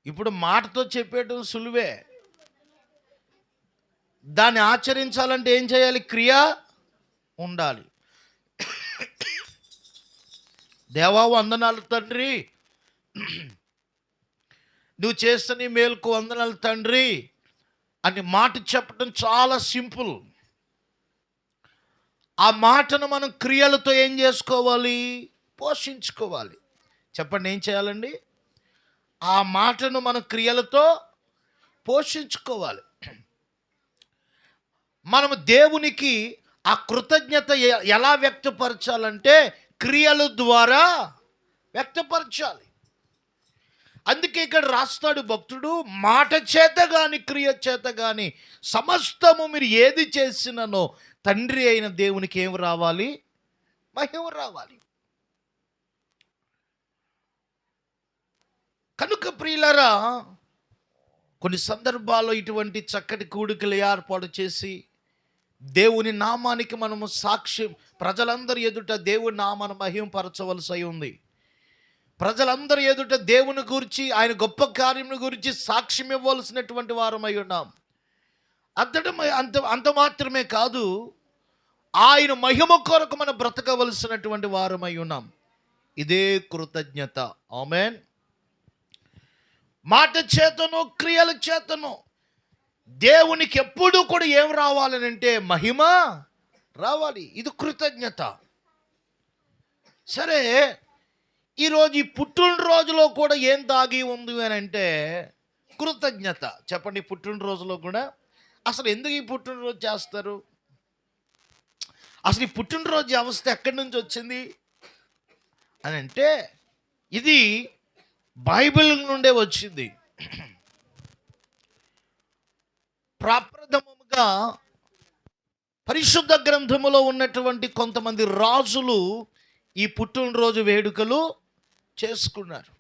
ఇప్పుడు మాటతో చెప్పేయటం సులువే, దాన్ని ఆచరించాలంటే ఏం చేయాలి? క్రియ ఉండాలి. దేవా వందనాలు తండ్రి, నువ్వు చేస్తున్న మేలుకు వందనాలు తండ్రి అని మాట చెప్పడం చాలా సింపుల్. ఆ మాటను మనం క్రియలతో ఏం చేసుకోవాలి? పోషించుకోవాలి. చెప్పండి, ఏం చేయాలండి? ఆ మాటను మనం క్రియలతో పోషించుకోవాలి. మనము దేవునికి ఆ కృతజ్ఞత ఎలా వ్యక్తపరచాలంటే క్రియల ద్వారా వ్యక్తపరచాలి. అందుకే ఇక్కడ రాస్తాడు భక్తుడు, మాట చేత కానీ క్రియ చేత కానీ సమస్తము మీరు ఏది చేసిననో తండ్రి అయిన దేవునికి ఏం రావాలి? మహిమ రావాలి. కనుక ప్రియులరా, కొన్ని సందర్భాల్లో ఇటువంటి చక్కటి కూడికలు ఏర్పాటు చేసి దేవుని నామానికి మనము సాక్ష్యం, ప్రజలందరి ఎదుట దేవుని నామాన్ని మహిమపరచవలసి ఉంది. ప్రజలందరి ఎదుట దేవుని గురించి, ఆయన గొప్ప కార్యమును గురించి సాక్ష్యం ఇవ్వవలసినటువంటి వారమై ఉన్నాం. అంత మాత్రమే కాదు, ఆయన మహిమ కొరకు మనం బ్రతకవలసినటువంటి వారమై ఉన్నాం. ఇదే కృతజ్ఞత. ఆమేన్. మాట చేతను క్రియల చేతను దేవునికి ఎప్పుడూ కూడా ఏం రావాలనంటే మహిమ రావాలి. ఇది కృతజ్ఞత. సరే, ఈరోజు ఈ పుట్టినరోజులో కూడా ఏం దాగి ఉంది అని అంటే కృతజ్ఞత. చెప్పండి, పుట్టినరోజులో కూడా అసలు ఎందుకు ఈ పుట్టినరోజు చేస్తారు? అసలు ఈ పుట్టినరోజు వ్యవస్థ ఎక్కడి నుంచి వచ్చింది అని అంటే ఇది బైబిల్ నుండే వచ్చింది. ప్రప్రథమముగా పరిశుద్ధ గ్రంథములో ఉన్నటువంటి కొంతమంది రాజులు ఈ పుట్టినరోజు వేడుకలు చేసుకున్నారు.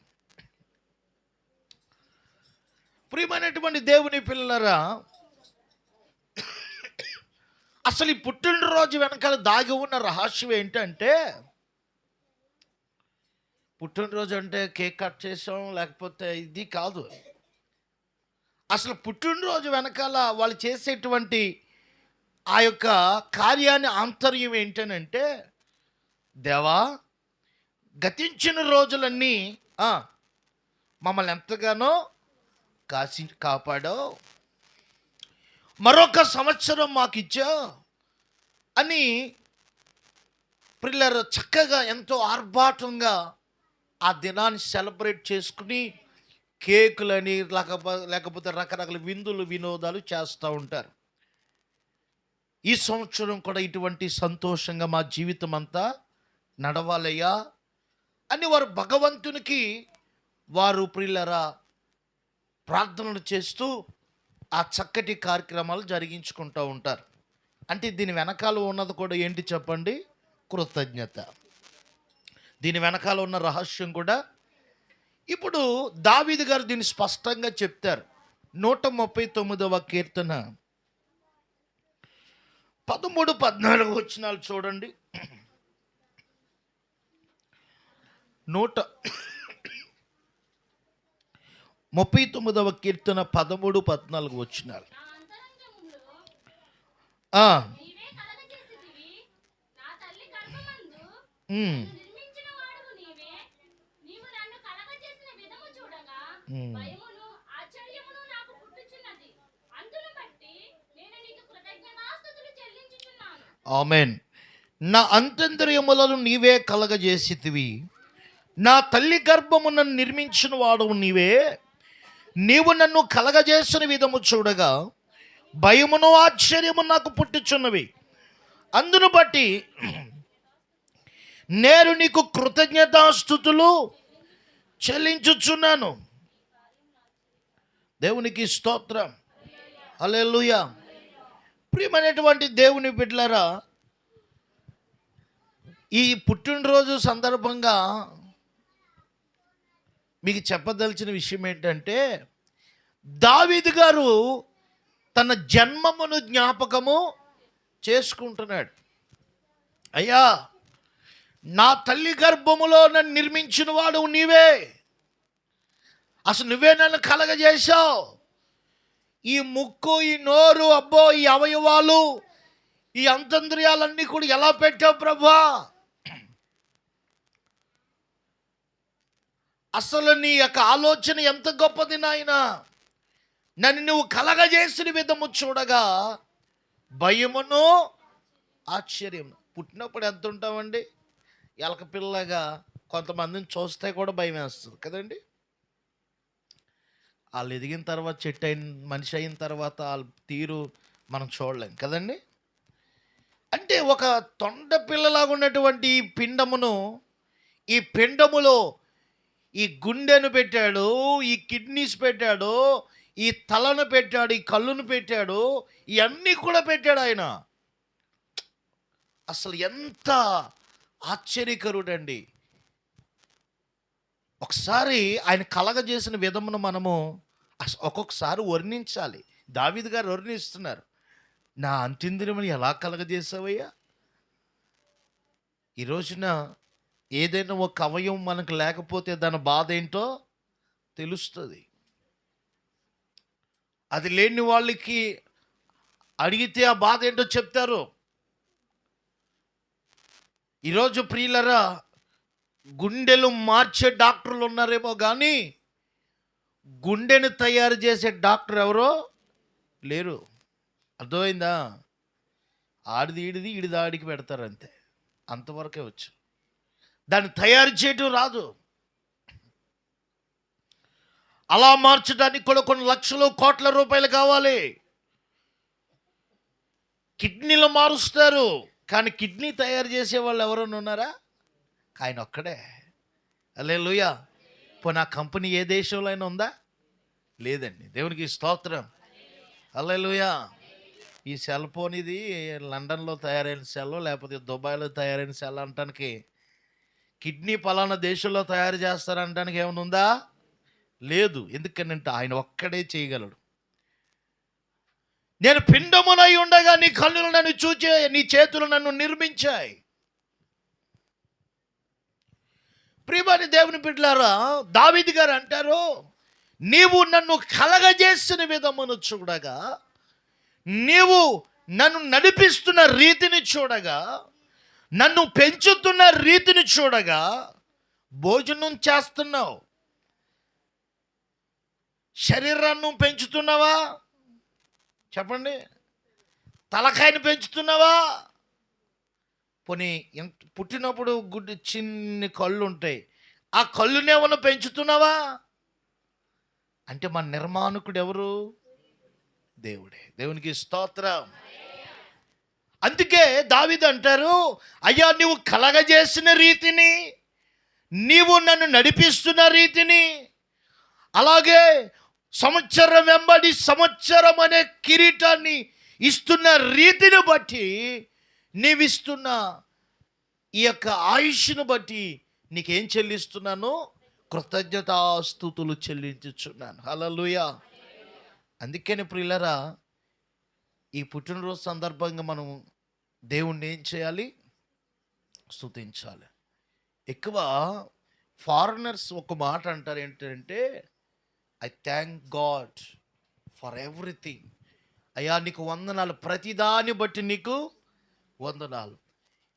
ప్రియమైనటువంటి దేవుని పిల్లరా, అసలు ఈ పుట్టినరోజు వెనకాల దాగి ఉన్న రహస్యం ఏంటంటే, పుట్టినరోజు అంటే కేక్ కట్ చేసాం లేకపోతే ఇది కాదు. అసలు పుట్టినరోజు వెనకాల వాళ్ళు చేసేటువంటి ఆ యొక్క కార్యాన్ని ఆంతర్యం ఏంటనంటే, దేవా గతించిన రోజులన్నీ మమ్మల్ని ఎంతగానో కాపాడో, మరొక సంవత్సరం మాకు ఇచ్చావు అని పిల్లలు చక్కగా ఎంతో ఆర్భాటంగా ఆ దినాన్ని సెలబ్రేట్ చేసుకుని కేకులని లేకపోతే రకరకాల విందులు వినోదాలు చేస్తూ ఉంటారు. ఈ సంవత్సరం కూడా ఇటువంటి సంతోషంగా మా జీవితం అంతా నడవాలయ్యా అని వారు భగవంతునికి వారు ప్రియులరా ప్రార్థనలు చేస్తూ ఆ చక్కటి కార్యక్రమాలు జరిగించుకుంటూ ఉంటారు. అంటే దీని వెనకాల ఉన్నది కూడా ఏంటి చెప్పండి? కృతజ్ఞత. దీని వెనకాల ఉన్న రహస్యం కూడా ఇప్పుడు దావీదు గారు దీన్ని స్పష్టంగా చెప్తారు. 139వ కీర్తన 13-14 వచనాలు చూడండి. 139వ కీర్తన 13-14 వచనాలు. ఆమేన్. నా అంతరింద్రియములను నీవే కలగజేసితివి, నా తల్లి గర్భమును నిర్మించిన వాడవు నీవే. నీవు నన్ను కలగజేసిన విధము చూడగా భయమును ఆశ్చర్యము నాకు పుట్టుచున్నవి. అందును బట్టి నేను నీకు కృతజ్ఞతాస్తుతులు చెల్లించుచున్నాను. దేవునికి స్తోత్రం. హల్లెలూయా. ప్రియమైనటువంటి దేవుని బిడ్డలారా, ఈ పుట్టినరోజు సందర్భంగా మీకు చెప్పదలిచిన విషయం ఏంటంటే, దావీదు గారు తన జన్మమును జ్ఞాపకము చేసుకుంటున్నాడు. అయ్యా, నా తల్లి గర్భములో నన్ను నిర్మించిన వాడు నీవే, అసలు నువ్వే నన్ను కలగజేశావు. ఈ ముక్కు, ఈ నోరు, అబ్బో, ఈ అవయవాలు, ఈ అంతర్యాలన్నీ కూడా ఎలా పెట్టావు ప్రభా? అసలు నీ యొక్క ఆలోచన ఎంత గొప్పది నాయనా. నన్ను నువ్వు కలగజేసిన విధము చూడగా భయమును ఆశ్చర్యం. పుట్టినప్పుడు ఎంత ఉంటామండి? ఎలక పిల్లగా కొంతమందిని చూస్తే కూడా భయం వేస్తుంది కదండి. వాళ్ళు ఎదిగిన తర్వాత, చెట్టు అయిన మనిషి అయిన తర్వాత వాళ్ళ తీరు మనం చూడలేం కదండి. అంటే ఒక తొండ పిల్లలాగా ఉన్నటువంటి ఈ పిండమును, ఈ పిండములో ఈ గుండెను పెట్టాడు, ఈ కిడ్నీస్ పెట్టాడు, ఈ తలను పెట్టాడు, ఈ కళ్ళును పెట్టాడు, ఇవన్నీ కూడా పెట్టాడు ఆయన. అసలు ఎంత ఆశ్చర్యకరుడండి. ఒకసారి ఆయన కలగజేసిన విధమును మనము ఒక్కొక్కసారి వర్ణించాలి. దావీదు గారు వర్ణిస్తున్నారు, నా అంత్యందినమును ఎలా కలగజేసావయ్యా. ఈ రోజున ఏదైనా ఒక అవయవం మనకు లేకపోతే దాని బాధ ఏంటో తెలుస్తుంది. అది లేని వాళ్ళకి అడిగితే ఆ బాధ ఏంటో చెప్తారు. ఈరోజు ప్రియులరా, గుండెలు మార్చే డాక్టర్లు ఉన్నారేమో కానీ గుండెను తయారు చేసే డాక్టర్ ఎవరో లేరు. అర్థమైందా? ఆడిది ఈడిది, ఈడిది ఆడికి పెడతారు అంతే, అంతవరకే వచ్చు. దాన్ని తయారు చేయటం రాదు. అలా మార్చడానికి కూడా కొన్ని లక్షలు, కోట్ల రూపాయలు కావాలి. కిడ్నీలు మారుస్తారు, కానీ కిడ్నీ తయారు చేసే వాళ్ళు ఎవరైనా ఉన్నారా? ఆయన ఒక్కడే. హల్లెలూయా. పోనీ ఆ కంపెనీ ఏ దేశంలో అయినా ఉందా? లేదండి. దేవునికి స్తోత్రం. హల్లెలూయా. ఈ సెల్ ఫోన్ ఇది లండన్లో తయారైన సెల్, లేకపోతే దుబాయ్లో తయారైన సెల్ అంటానికి, కిడ్నీ పలానా దేశంలో తయారు చేస్తారంటానికి ఏమైనా ఉందా? లేదు. ఎందుకనంటే ఆయన ఒక్కడే చేయగలడు. నేను పిండమునై ఉండగా నీ కన్నులు నన్ను చూచే, నీ చేతులు నన్ను నిర్మించాయి. ప్రియమైన దేవుని బిడ్డలారా, దావీదు గారు అంటారు, నీవు నన్ను కలగజేసిన విధమును చూడగా, నీవు నన్ను నడిపిస్తున్న రీతిని చూడగా, నన్ను పెంచుతున్న రీతిని చూడగా, భోజనం చేస్తున్నావు, శరీరాన్ని పెంచుతున్నావా? చెప్పండి. తలకాయని పెంచుతున్నావా? పోనీ పుట్టినప్పుడు గుడ్డి చిన్ని కళ్ళు ఉంటాయి, ఆ కళ్ళునేమన్నా పెంచుతున్నావా? అంటే మన నిర్మాణకుడు ఎవరు? దేవుడే. దేవునికి స్తోత్రం. అందుకే దావీదు అంటారు, అయ్యా, నీవు కలగజేసిన రీతిని, నీవు నన్ను నడిపిస్తున్న రీతిని, అలాగే సంవత్సరం వెంబడి సంవత్సరం అనే కిరీటాన్ని ఇస్తున్న రీతిని బట్టి, నీవిస్తున్న ఈ యొక్క ఆయుష్ను బట్టి నీకేం చెల్లిస్తున్నాను? కృతజ్ఞతాస్తుతులు చెల్లించుచున్నాను. హల్లెలూయా. అందుకని ప్రియులరా, ఈ పుట్టినరోజు సందర్భంగా మనం దేవుణ్ణి ఏం చేయాలి? స్తుతించాలి. ఎక్కువ ఫారినర్స్ ఒక మాట అంటారు, ఏంటంటే I thank God for everything. అయ్యా, నీకు వందనాలు, ప్రతిదాన్ని బట్టి నీకు వందనాలు.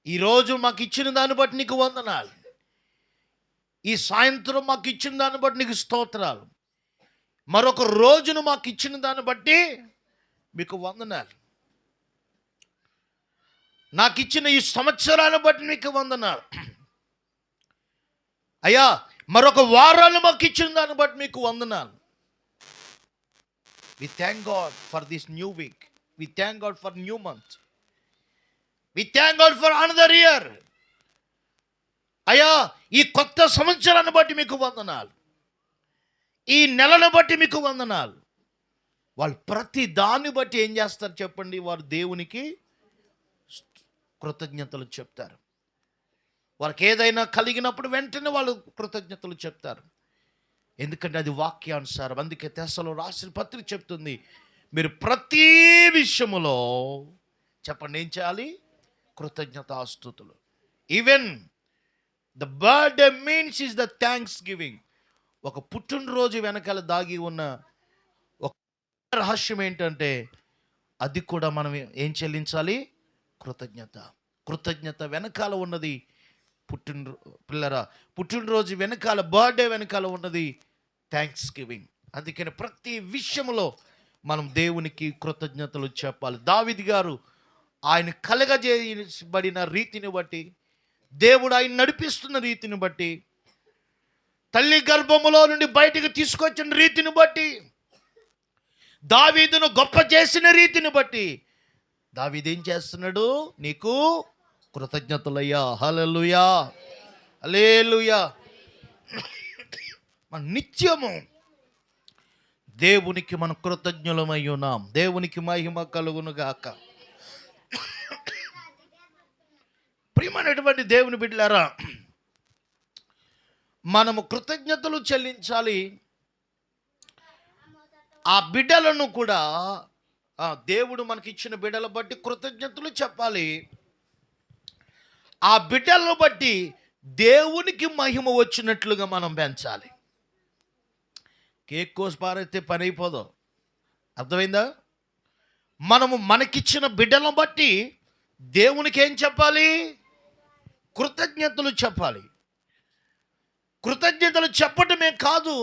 ఈరోజు మాకు ఇచ్చిన దాన్ని బట్టి నీకు వందనాలు, ఈ సాయంత్రం మాకు ఇచ్చిన దాన్ని బట్టి నీకు స్తోత్రాలు, మరొక రోజును మాకు ఇచ్చిన దాన్ని బట్టి మీకు వందనాలు, నాకు ఇచ్చిన ఈ సంవత్సరాన్ని బట్టి మీకు వందనాలు, అయ్యా మరొక వారాన్ని మాకు ఇచ్చిన దాన్ని బట్టి మీకు వందనాలు. We thank God for this new week. We thank God for new month. We thank God for another year. అయ్యా, ఈ కొత్త సంవత్సరాన్ని బట్టి మీకు వందనాలు, ఈ నెలను బట్టి మీకు వందనాలు. వాళ్ళు ప్రతి దాన్ని బట్టి ఏం చేస్తారు చెప్పండి, వారు దేవునికి కృతజ్ఞతలు చెప్తారు. వారికి ఏదైనా కలిగినప్పుడు వెంటనే వాళ్ళు కృతజ్ఞతలు చెప్తారు. ఎందుకంటే అది వాక్యానుసారం. అందుకే తెస్సలో రాసిన పత్రిక చెప్తుంది, మీరు ప్రతి విషయములో చెప్పండి ఏం చేయాలి, కృతజ్ఞతాస్తుతులు. Even the birthday means is the thanksgiving గివింగ్. ఒక పుట్టినరోజు వెనకాల దాగి ఉన్న ఒక రహస్యం ఏంటంటే అది కూడా మనం ఏం చెల్లించాలి, కృతజ్ఞత. కృతజ్ఞత వెనకాల ఉన్నది పుట్టినరోజు వెనకాల, బర్త్డే వెనకాల ఉన్నది థ్యాంక్స్ గివింగ్. అందుకని ప్రతి విషయంలో మనం దేవునికి కృతజ్ఞతలు చెప్పాలి. దావీదు గారు ఆయన కలగజేయబడిన రీతిని బట్టి, దేవుడు ఆయన నడిపిస్తున్న రీతిని బట్టి, తల్లి గర్భములో నుండి బయటికి తీసుకొచ్చిన రీతిని బట్టి, దావీదును గొప్ప చేసిన రీతిని బట్టి దావీదు ఏం చేస్తున్నాడు, నీకు కృతజ్ఞతలయ్యా. హల్లెలూయా, హల్లెలూయా. మన నిత్యము దేవునికి మనం కృతజ్ఞులమై ఉన్నాం. దేవునికి మహిమ కలుగును గాక. ప్రియమైనటువంటి దేవుని బిడ్డలారా, మనము కృతజ్ఞతలు చెల్లించాలి. ఆ బిడ్డలను కూడా దేవుడు మనకిచ్చిన బిడ్డల బట్టి కృతజ్ఞతలు చెప్పాలి. ఆ బిడ్డలను బట్టి దేవునికి మహిమ వచ్చినట్లుగా మనం పెంచాలి. కేక్ కోసి పారైతే పని అయిపోదు. అర్థమైందా? మనము మనకిచ్చిన బిడ్డలను బట్టి దేవునికి ఏం చెప్పాలి, కృతజ్ఞతలు చెప్పాలి. కృతజ్ఞతలు చెప్పటమే కాదు,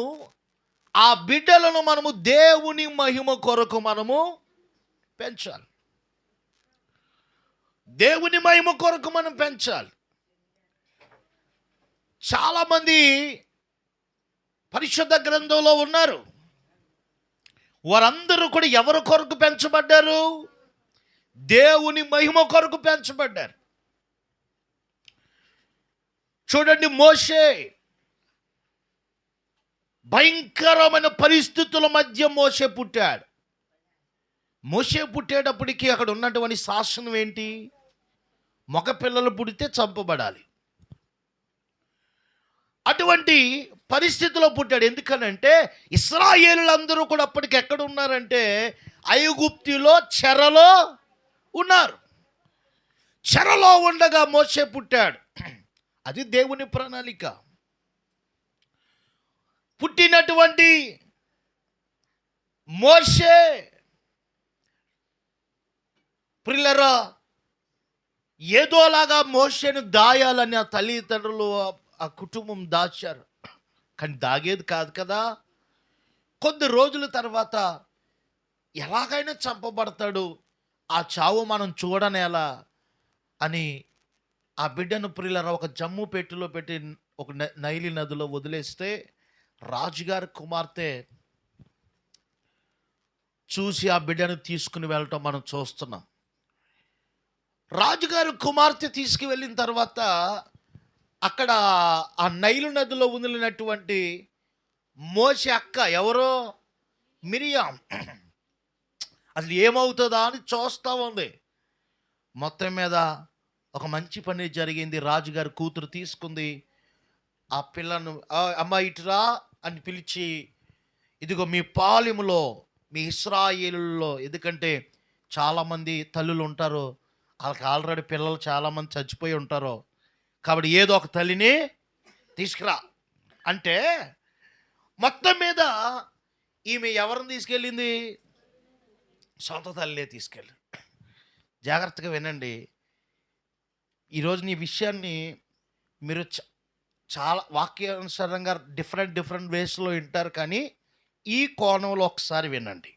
ఆ బిడ్డలను మనము దేవుని మహిమ కొరకు మనము పెంచాలి. దేవుని మహిమ కొరకు మనం పెంచాలి. చాలామంది పరిశుద్ధ గ్రంథంలో ఉన్నారు. వారందరూ కూడా ఎవరి కొరకు పెంచబడ్డారు, దేవుని మహిమ కొరకు పెంచబడ్డారు. చూడండి, మోషే భయంకరమైన పరిస్థితుల మధ్య మోషే పుట్టాడు. మోషే పుట్టేటప్పటికి అక్కడ ఉన్నటువంటి శాసనం ఏంటి, మగ పిల్లలు పుడితే చంపబడాలి. అటువంటి పరిస్థితిలో పుట్టాడు. ఎందుకనంటే ఇశ్రాయేలులందరూ కూడా అప్పటికి ఎక్కడ ఉన్నారంటే ఐగుప్తులో చెరలో ఉన్నారు. చెరలో ఉండగా మోషే పుట్టాడు. అది దేవుని ప్రణాళిక. పుట్టినటువంటి మోషే ప్రియులారా, ఏదోలాగా మోషేను దాయాలని ఆ తల్లిదండ్రులు ఆ కుటుంబం దాచారు. కానీ దాగేది కాదు కదా. కొద్ది రోజుల తర్వాత ఎలాగైనా చంపబడతాడు, ఆ చావు మనం చూడనేలా అని ఆ బిడ్డను ప్రియులారా ఒక జమ్ము పెట్టెలో పెట్టి ఒక నైలి నదిలో వదిలేస్తే రాజుగారి కుమార్తె చూసి ఆ బిడ్డను తీసుకుని వెళ్ళటం మనం చూస్తున్నాం. రాజుగారి కుమార్తె తీసుకువెళ్ళిన తర్వాత అక్కడ ఆ నైలు నదిలో వదిలినటువంటి మోషే అక్క ఎవరో మిరియాం అసలు ఏమవుతుందా అని చూస్తూ ఉంది. మొత్తం మీద ఒక మంచి పని జరిగింది. రాజుగారి కూతురు తీసుకుంది ఆ పిల్లను, అమ్మ ఇటురా అని పిలిచి, ఇదిగో మీ పాలెములో మీ ఇశ్రాయేలులో, ఎందుకంటే చాలామంది తల్లులు ఉంటారు, వాళ్ళకి ఆల్రెడీ పిల్లలు చాలామంది చచ్చిపోయి ఉంటారు, కాబట్టి ఏదో ఒక తల్లిని తీసుకురా అంటే మొత్తం మీద ఈమె ఎవరిని తీసుకెళ్ళింది, సొంత తల్లినే తీసుకెళ్ళి. జాగ్రత్తగా వినండి, ఈరోజు నీ విషయాన్ని మీరు చాలా వాక్యానుసారంగా డిఫరెంట్ వేస్లో వింటారు, కానీ ఈ కోణంలో ఒకసారి వినండి.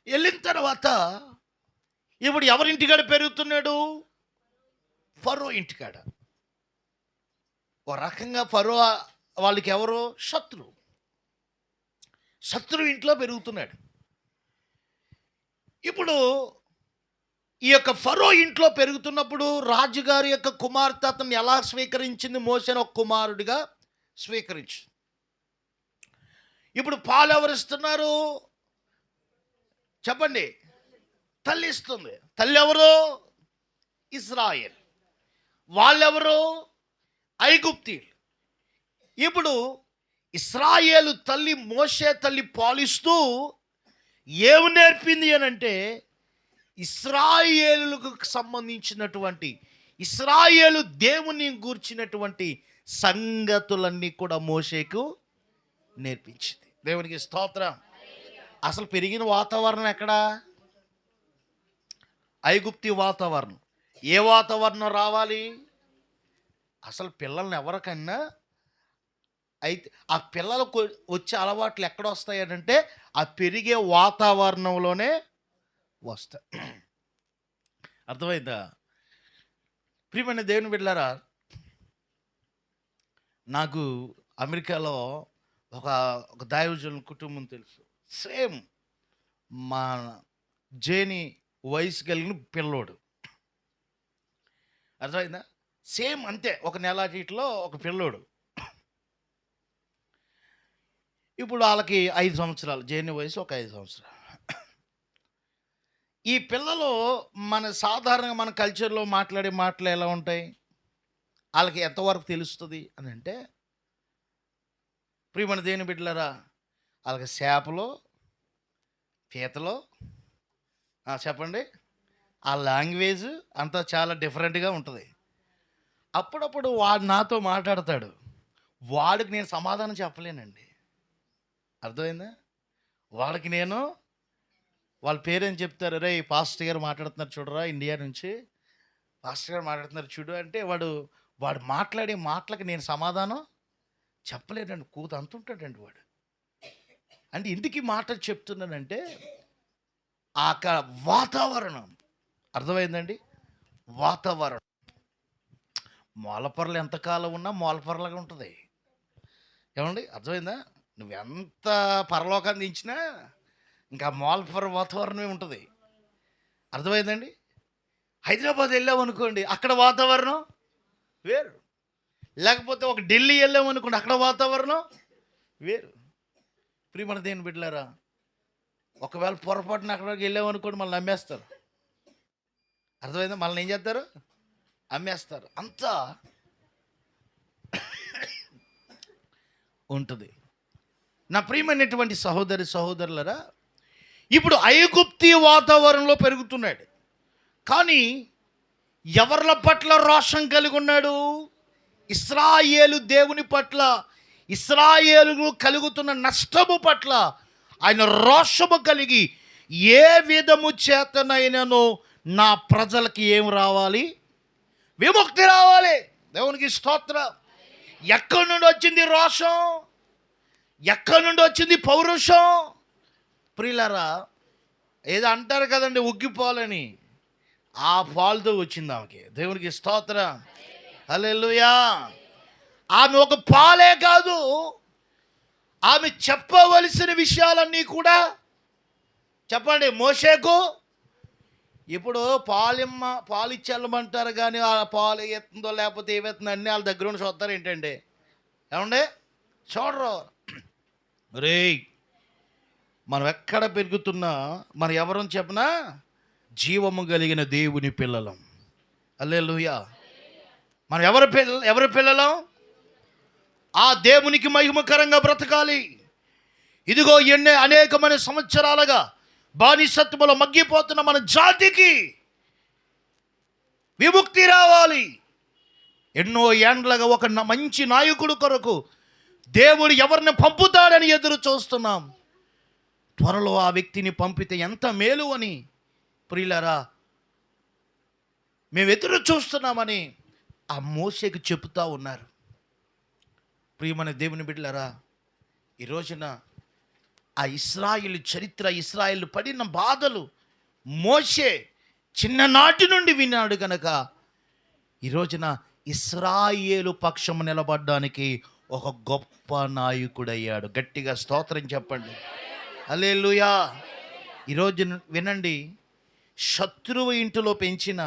వెళ్ళిన తర్వాత ఇప్పుడు ఎవరింటికాడ పెరుగుతున్నాడు, ఫరో ఇంటికాడ. ఓ రకంగా ఫరో వాళ్ళకి ఎవరో శత్రు ఇంట్లో పెరుగుతున్నాడు. ఇప్పుడు ఈ యొక్క ఫరో ఇంట్లో పెరుగుతున్నప్పుడు రాజుగారి యొక్క కుమార్తె అతన్ని ఎలా స్వీకరించింది, మోషేను ఒక కుమారుడిగా స్వీకరించింది. ఇప్పుడు పాలు ఎవరు ఇస్తున్నారు చెప్పండి? తల్లి ఇస్తుంది. తల్లి ఎవరు? ఇశ్రాయేల్. వాళ్ళెవరు? ఐగుప్తీయులు. ఇప్పుడు ఇశ్రాయేలు తల్లి, మోషే తల్లి పాలిస్తూ ఏమి నేర్పింది అని అంటే, ఇశ్రాయేలుకు సంబంధించినటువంటి, ఇశ్రాయేలు దేవుని గూర్చినటువంటి సంగతులన్నీ కూడా మోషేకు నేర్పించింది. దేవునికి స్తోత్రం. అసలు పెరిగిన వాతావరణం ఎక్కడా? ఐగుప్తి వాతావరణం. ఏ వాతావరణం రావాలి? అసలు పిల్లల్ని ఎవరికన్నా అయితే ఆ పిల్లలకు వచ్చే అలవాట్లు ఎక్కడ వస్తాయంటే ఆ పెరిగే వాతావరణంలోనే వస్తాయి. అర్థమైందా? ప్రియమైన దేవుని బిడ్డలారా, నాకు అమెరికాలో ఒక దైవజనుల కుటుంబం తెలుసు. సేమ్ మా జేని వయసు కలిగిన పిల్లోడు. అర్థమైందా? సేమ్ అంతే, ఒక నెల చీట్లో ఒక పిల్లోడు. ఇప్పుడు వాళ్ళకి 5 సంవత్సరాలు, జేని వయసు ఒక 5 సంవత్సరాలు. ఈ పిల్లలు సాధారణంగా మన కల్చర్లో మాట్లాడే మాటలు ఎలా ఉంటాయి? వాళ్ళకి ఎంతవరకు తెలుస్తుంది అని అంటే, ప్రియమైన దేవుని బిడ్డలారా, వాళ్ళకి చేపలు, పీతలు, చెప్పండి, ఆ లాంగ్వేజ్ అంతా చాలా డిఫరెంట్గా ఉంటుంది. అప్పుడప్పుడు వాడు నాతో మాట్లాడతాడు, వాడికి నేను సమాధానం చెప్పలేనండి. అర్థమైందా? వాడికి నేను, వాళ్ళ పేరేం చెప్తారు, రే పాస్టర్ గారు మాట్లాడుతున్నారు చూడరా, ఇండియా నుంచి పాస్టర్ గారు మాట్లాడుతున్నారు చూడు అంటే, వాడు మాట్లాడే మాటలకి నేను సమాధానం చెప్పలేనండి. కూత అంతుంటాడండి వాడు. అంటే ఎందుకు ఈ మాట చెప్తున్నానంటే, ఆ వాతావరణం, అర్థమైందండి? వాతావరణం. మూలపొరలు ఎంతకాలం ఉన్నా మూలపొరలాగా ఉంటుంది. ఏమండి? అర్థమైందా? నువ్వెంత పరలోకాన్ని దించినా ఇంకా మూలపొర వాతావరణమే ఉంటుంది. అర్థమైందండి? హైదరాబాద్ వెళ్ళామనుకోండి, అక్కడ వాతావరణం వేరు. లేకపోతే ఒక ఢిల్లీ వెళ్ళామనుకోండి, అక్కడ వాతావరణం వేరు. ప్రియమైన దేవుని బిడ్డలారా, ఒకవేళ పొరపాటున అక్కడికి వెళ్ళామనుకోండి, మళ్ళీ అమ్మేస్తారు. అర్థమైందా? మళ్ళీ ఏం చేస్తారు? అమ్మేస్తారు. అంతా ఉంటుంది. నా ప్రియమైనటువంటి సహోదరులరా, ఇప్పుడు ఐగుప్తి వాతావరణంలో పెరుగుతున్నాడు. కానీ ఎవరి పట్ల రోషం కలిగి ఉన్నాడు? ఇశ్రాయేలు దేవుని పట్ల, ఇశ్రాయేలు కలుగుతున్న నష్టము పట్ల ఆయన రోషము కలిగి, ఏ విధము చేతనైనానో నా ప్రజలకి ఏం రావాలి? విముక్తి రావాలి. దేవునికి స్తోత్రం. ఎక్కడి నుండి వచ్చింది రోషం? ఎక్కడి నుండి వచ్చింది పౌరుషం? ప్రియులారా, ఏదో అంటారు కదండి, ఉగ్గిపోవాలని, ఆ పాలుతో వచ్చింది ఆమెకి. దేవునికి స్తోత్రం. హల్లెలూయా. ఆమె ఒక పాలే కాదు, ఆమె చెప్పవలసిన విషయాలన్నీ చెప్పండి మోషేకు. ఇప్పుడు పాలు ఇచ్చెళ్ళమంటారు, కానీ ఆ పాలు ఎత్తుందో లేకపోతే ఏమవుతుందో అన్నీ వాళ్ళ దగ్గర ఉండి చూస్తారు ఏంటండి? ఏమండి? చూడరు. రే, మనం ఎక్కడ పెరుగుతున్నా మనం ఎవరని చెప్పినా జీవము కలిగిన దేవుని పిల్లలం. హల్లెలూయా. మనం ఎవరి పిల్లలం? ఆ దేవునికి మహిమకరంగా బ్రతకాలి. ఇదిగో అనేకమైన సంవత్సరాలుగా బానిసత్వంలో మగ్గిపోతున్న మన జాతికి విముక్తి రావాలి. ఎన్నో ఏండ్లుగా ఒక మంచి నాయకుడు కొరకు దేవుడు ఎవరిని పంపుతాడని ఎదురు చూస్తున్నాం. త్వరలో ఆ వ్యక్తిని పంపితే ఎంత మేలు అని ప్రియులారా మేము ఎదురు చూస్తున్నామని ఆ మోషేకు చెబుతూ ఉన్నారు. ప్రియమైన దేవుని బిడ్డలారా, ఈ రోజున ఆ ఇశ్రాయేలు చరిత్ర, ఇశ్రాయేలు పడిన బాధలు మోషే చిన్ననాటి నుండి విన్నాడు కనుక ఈ రోజున ఇశ్రాయేలు పక్షము నిలబడడానికి ఒక గొప్ప నాయకుడయ్యాడు. గట్టిగా స్తోత్రం చెప్పండి. హల్లెలూయా. ఈరోజు వినండి, శత్రువు ఇంటిలో పెంచిన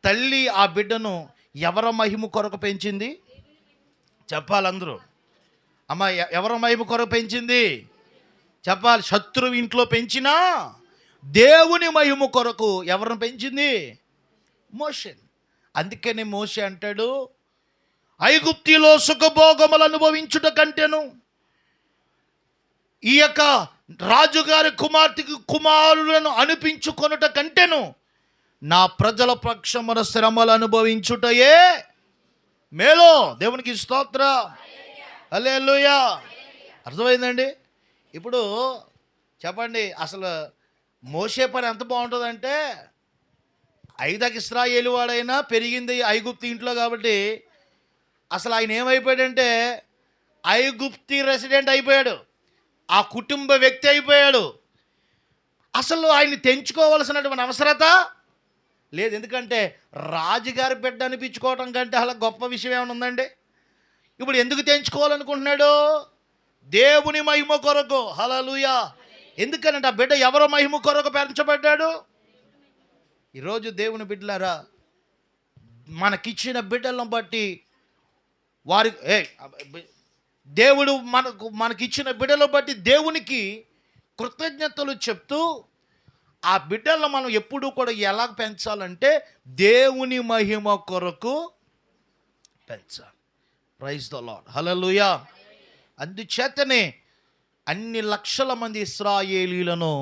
తల్లి ఆ బిడ్డను ఎవరి మహిమ కొరకు పెంచింది? చెప్పాలందరూ. అమ్మ ఎవరి మహిమ కొరకు పెంచింది చెప్పాలి. శత్రువు ఇంట్లో పెంచినా దేవుని మహిమ కొరకు ఎవరిని పెంచింది? మోషే. అందుకని మోషే అంటాడు, ఐగుప్తిలో సుఖభోగములు అనుభవించుట కంటేను ఈ యొక్క రాజుగారి కుమార్తెకి కుమారులను అనిపించుకొనుట కంటేను నా ప్రజల పక్షమున శ్రమలు అనుభవించుటయే మేలో. దేవునికి స్తోత్రం. హల్లెలూయా. అర్థమైందండి? ఇప్పుడు చెప్పండి, అసలు మోషే పని ఎంత బాగుంటుందంటే, ఐదాక ఇశ్రాయేలు వాడైనా పెరిగింది ఐగుప్తి ఇంట్లో కాబట్టి అసలు ఆయన ఏమైపోయాడంటే ఐగుప్తి రెసిడెంట్ అయిపోయాడు, ఆ కుటుంబ వ్యక్తి అయిపోయాడు. అసలు ఆయన్ని తెంచుకోవాల్సినటువంటి అవసరత లేదు. ఎందుకంటే రాజుగారి బిడ్డ అనిపించుకోవటం కంటే అలా గొప్ప విషయం ఏమైనా ఉందండి? ఇప్పుడు ఎందుకు తెంచుకోవాలనుకుంటున్నాడు? దేవుని మహిమ కొరకు. హల్లెలూయా. ఎందుకనంటే ఆ బిడ్డ ఎవరో మహిమ కొరకు పెంచబడ్డాడు. ఈరోజు దేవుని బిడ్డలారా, మనకిచ్చిన బిడ్డలను బట్టి వారి దేవుడు మనకిచ్చిన బిడ్డలను బట్టి దేవునికి కృతజ్ఞతలు చెప్తూ ఆ బిడ్డలను మనం ఎప్పుడూ కూడా ఎలా పెంచాలంటే దేవుని మహిమ కొరకు పెంచాలి. Praise the lord. హల్లెలూయా. అందుచేతనే అన్ని లక్షల మంది ఇశ్రాయేలీలను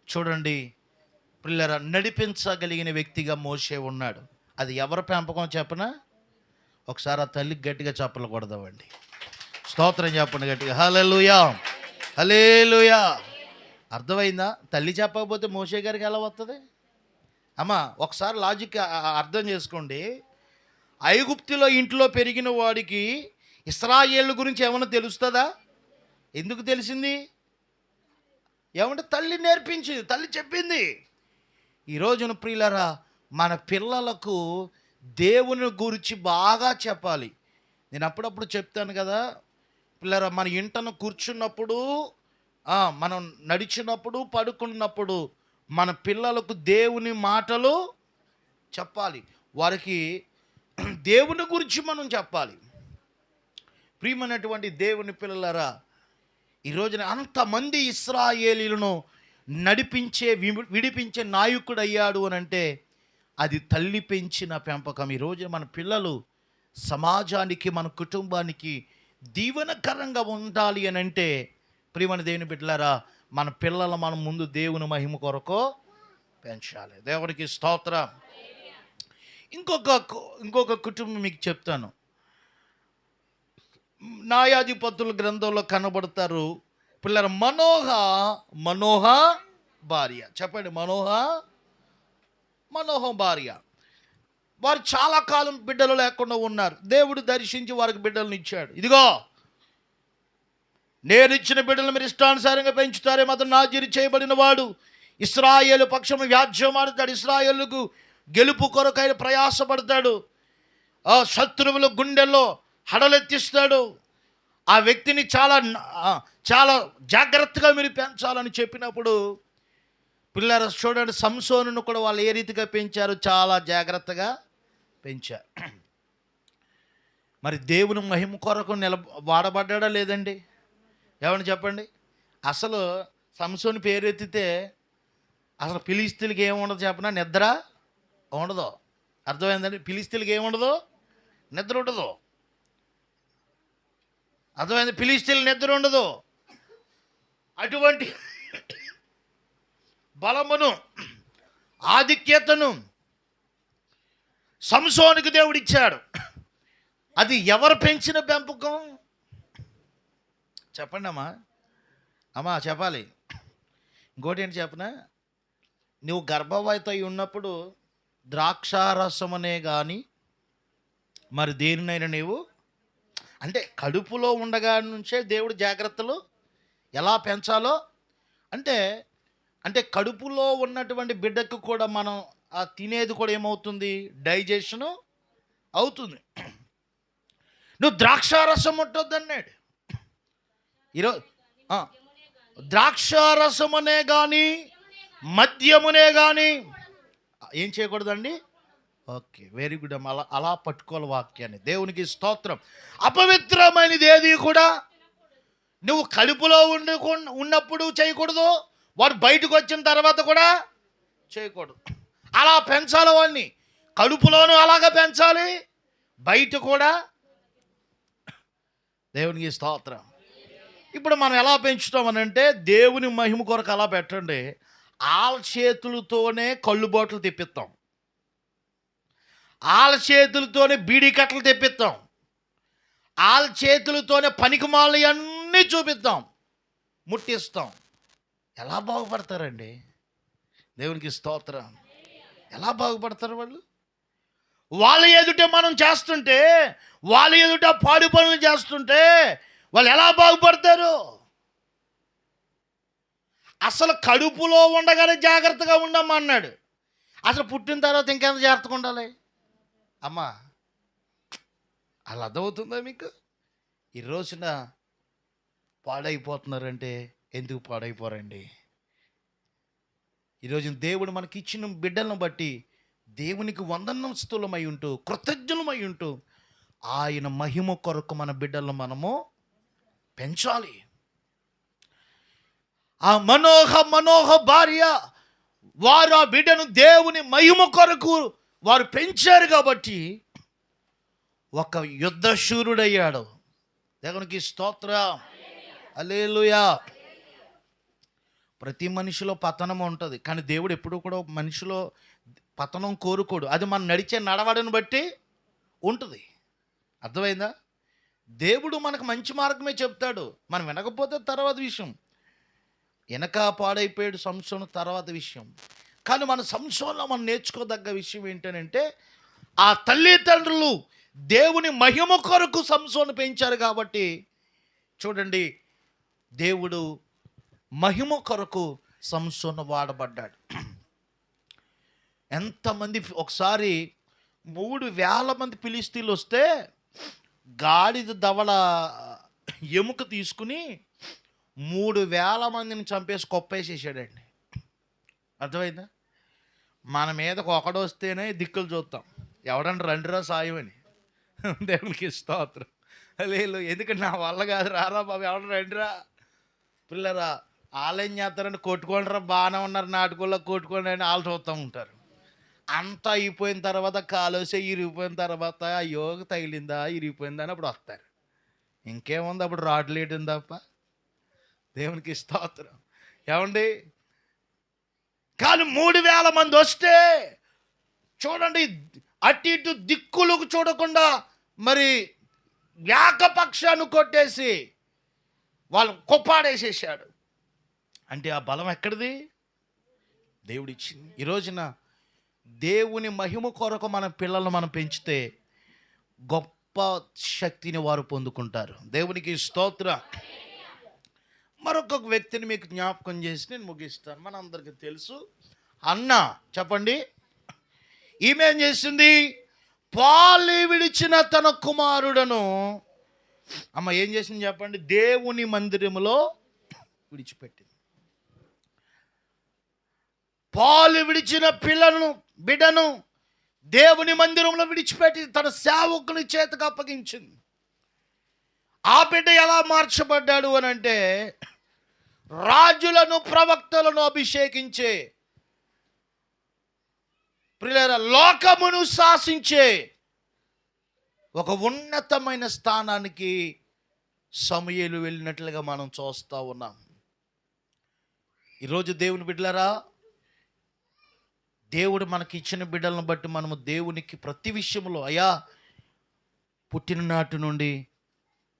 చూడండి పిల్లరా నడిపించగలిగిన వ్యక్తిగా మోషే ఉన్నాడు. అది ఎవరి పెంపకం చెప్పనా? ఒకసారి ఆ తల్లికి గట్టిగా చెప్పలు కొడదామండి. స్తోత్రం చెప్పండి గట్టిగా. హల్లెలూయా, హల్లెలూయా. అర్థమైందా? తల్లి చెప్పకపోతే మోషే గారికి ఎలా వస్తుంది? అమ్మ ఒకసారి లాజిక్ అర్థం చేసుకోండి. ఐగుప్తులో ఇంట్లో పెరిగిన వాడికి ఇశ్రాయేలు గురించి ఏమైనా తెలుస్తుందా? ఎందుకు తెలిసింది? ఏమంటే తల్లి నేర్పించింది, తల్లి చెప్పింది. ఈరోజున ప్రియులరా, మన పిల్లలకు దేవుని గురించి బాగా చెప్పాలి. నేను అప్పుడప్పుడు చెప్తాను కదా పిల్లరా, మన ఇంటను కూర్చున్నప్పుడు, మనం నడిచినప్పుడు, పడుకున్నప్పుడు మన పిల్లలకు దేవుని మాటలు చెప్పాలి. వారికి దేవుని గురించి మనం చెప్పాలి. ప్రియమైనటువంటి దేవుని పిల్లలారా, ఈరోజున అంతమంది ఇశ్రాయేలీలను నడిపించే విడిపించే నాయకుడు అయ్యాడు అని అంటే అది తల్లి పెంచిన పెంపకం. ఈరోజు మన పిల్లలు సమాజానికి, మన కుటుంబానికి దీవెనకరంగా ఉండాలి అని అంటే ప్రియమైన దేవుని బిడ్డలారా, మన పిల్లలు మనం ముందు దేవుని మహిమ కొరకు పెంచాలి. దేవునికి స్తోత్రం. ఇంకొక కుటుంబం మీకు చెప్తాను. న్యాయాధిపతుల గ్రంథంలో కనబడతారు పిల్లల మనోహ భార్య. చెప్పండి, మనోహ భార్య. వారు చాలా కాలం బిడ్డలు లేకుండా ఉన్నారు. దేవుడు దర్శించి వారికి బిడ్డలను ఇచ్చాడు. ఇదిగో నేను ఇచ్చిన బిడ్డలు మీరు ఇష్టానుసారంగా పెంచుతారేమో, అతను నాజీరు చేయబడిన వాడు ఇశ్రాయేలు పక్షము వ్యాజ్యమాడుతాడు, ఇశ్రాయేలుకు గెలుపు కొరకైన ప్రయాసపడతాడు, ఆ శత్రువుల గుండెల్లో హడలెత్తిస్తాడు. ఆ వ్యక్తిని చాలా జాగ్రత్తగా మీరు పెంచాలని చెప్పినప్పుడు పిల్లలు చూడండి, సంసోనును కూడా వాళ్ళు ఏ రీతిగా పెంచారు? చాలా జాగ్రత్తగా పెంచారు. మరి దేవుని మహిమ కొరకు వాడబడ్డా లేదండి? ఏమని చెప్పండి. అసలు సంసోను పేరెత్తితే అసలు ఫిలిస్తీన్లకి ఏముండదు చెప్పనా? నిద్ర ఉండదు. అర్థమైందండి? ఫిలిస్తీన్లకి ఏముండదు? నిద్ర ఉండదు. అర్థమైంది? ఫిలిస్తీన్ల నిద్ర ఉండదు. అటువంటి బలమును, ఆధిక్యతను సంసోనుకు దేవుడిచ్చాడు. అది ఎవరు పెంచిన పెంపకం? చెప్పండి అమ్మా చెప్పాలి. ఇంకోటి ఏంటి చెప్పనా? నువ్వు గర్భవతి అయి ఉన్నప్పుడు ద్రాక్షారసమనే కానీ మరి దేనినైనా నీవు అంటే కడుపులో ఉండగా నుంచే దేవుడు జాగ్రత్తలు ఎలా పెంచాలో అంటే కడుపులో ఉన్నటువంటి బిడ్డకు కూడా మనం ఆ తినేది కూడా ఏమవుతుంది? డైజెషను అవుతుంది. నువ్వు ద్రాక్షారసం ముట్టొద్దన్నాడు. ఈరోజు ద్రాక్షారసమునే కానీ మద్యమునే కానీ ఏం చేయకూడదండి? ఓకే, వెరీ గుడ్ అమ్మ. అలా పట్టుకోవాలి వాక్యాన్ని. దేవునికి స్తోత్రం. అపవిత్రమైనది ఏది కూడా నువ్వు కడుపులో ఉన్నప్పుడు చేయకూడదు, వాడు బయటకు వచ్చిన తర్వాత కూడా చేయకూడదు. అలా పెంచాలి వాడిని. కడుపులోనూ అలాగా పెంచాలి, బయట కూడా. దేవునికి స్తోత్రం. ఇప్పుడు మనం ఎలా పెంచుతామనంటే, దేవుని మహిమ కొరకు అలా పెట్టండి. ఆళ్ళ చేతులతోనే కళ్ళు బాటలు తెప్పిస్తాం, ఆళ్ళ చేతులతోనే బీడీ కట్టలు తెప్పిస్తాం, ఆళ్ళ చేతులతోనే పనికిమాలు అన్నీ చూపిస్తాం, ముట్టిస్తాం. ఎలా బాగుపడతారండి? దేవునికి స్తోత్రం. ఎలా బాగుపడతారు వాళ్ళు? వాళ్ళ ఎదుట మనం చేస్తుంటే, వాళ్ళ ఎదుట పాడు పనులు చేస్తుంటే వాళ్ళు ఎలా బాగుపడతారు? అసలు కడుపులో ఉండగానే జాగ్రత్తగా ఉండమ్మా అన్నాడు. అసలు పుట్టిన తర్వాత ఇంకెంత జాగ్రత్తగా ఉండాలి? అమ్మా, అలా అర్థమవుతుందా మీకు? ఈ రోజున పాడైపోతున్నారంటే ఎందుకు పాడైపోరండి? ఈరోజు దేవుడు మనకి ఇచ్చిన బిడ్డలను బట్టి దేవునికి వందనస్తులమై ఉంటూ, కృతజ్ఞులమై ఉంటూ, ఆయన మహిమ కొరకు మన బిడ్డలను మనము పెంచాలి. ఆ మనోహ భార్య, వారు ఆ బిడ్డను దేవుని మహిమ కొరకు వారు పెంచారు కాబట్టి ఒక యుద్ధశూరుడయ్యాడు. దేవునికి స్తోత్రం. హల్లెలూయా. ప్రతి మనిషిలో పతనం ఉంటుంది, కానీ దేవుడు ఎప్పుడు కూడా మనిషిలో పతనం కోరుకోడు. అది మనం నడిచే నడవడిని బట్టి ఉంటుంది. అర్థమైందా? దేవుడు మనకు మంచి మార్గమే చెప్తాడు, మనం వినకపోతే తర్వాత విషయం. వెనక పాడైపోయాడు సంసోను, తర్వాత విషయం. కానీ మన సంసోన్లో మనం నేర్చుకోదగ్గ విషయం ఏంటంటే, ఆ తల్లిదండ్రులు దేవుని మహిమ కొరకు సంసోను పెంచారు కాబట్టి చూడండి, దేవుడు మహిమ కొరకు సంసోను వాడబడ్డాడు. ఎంతమంది, ఒకసారి 3,000 మంది ఫిలిస్తీన్లు వస్తే గాడిద దవడ ఎముక తీసుకుని 3,000 మందిని చంపేసి కొప్పేసేసాడండి. అర్థమైందా? మన మీదకు ఒకడు వస్తేనే దిక్కులు చూస్తాం, ఎవడన్నా రండిరా సాయం అని. దేవునికి స్తోత్రం. లేదు, ఎందుకంటే నా వల్ల కాదు, రారా బాబు, ఎవడన్నా రండిరా. పిల్లరా, వాళ్ళేం చేస్తారని కొట్టుకోండిరా, బాగానే ఉన్నారు నాటుకోళ్ళ కొట్టుకోండి అని వాళ్ళు చూస్తూ ఉంటారు. అంతా అయిపోయిన తర్వాత, కాలోసే ఇరిగిపోయిన తర్వాత, అయ్యో తగిలిందా ఇరిగిపోయిందా అని అప్పుడు వస్తారు. ఇంకేముంది, అప్పుడు రాడ్లు వేయడం తప్ప. దేవునికి స్తోత్రం. ఏమండి? కానీ 3,000 మంది వస్తే చూడండి, అటు ఇటు దిక్కులకు చూడకుండా మరి ఏకపక్షాన్ని కొట్టేసి వాళ్ళని కొప్పాడేసేసాడు. అంటే ఆ బలం ఎక్కడిది? దేవుడిచ్చింది. ఈ రోజున దేవుని మహిమ కొరకు మన పిల్లలను మనం పెంచితే గొప్ప శక్తిని వారు పొందుకుంటారు. దేవునికి స్తోత్రం. మరొక వ్యక్తిని మీకు జ్ఞాపకం చేసి నేను ముగిస్తాను. మనందరికీ తెలుసు, అన్న. చెప్పండి, ఈమె ఏం చేసింది? పాలు విడిచిన తన కుమారుడను, అమ్మ ఏం చేసింది చెప్పండి? దేవుని మందిరములో విడిచిపెట్టింది. పాలు విడిచిన బిడ్డను దేవుని మందిరంలో విడిచిపెట్టి తన సేవకుని చేతికి అప్పగించింది. ఆ బిడ్డ ఎలా మార్చబడ్డాడు అని అంటే, రాజులను ప్రవక్తలను అభిషేకించే, ప్రియులారా, లోకమును శాసించే ఒక ఉన్నతమైన స్థానానికి సమూయేలు వెళ్ళినట్లుగా మనం చూస్తూ ఉన్నాం. ఈరోజు దేవుని బిడ్డలారా, దేవుడు మనకి ఇచ్చిన బిడ్డలను బట్టి మనము దేవునికి ప్రతి విషయంలో, అయ్యా పుట్టిన నాటి నుండి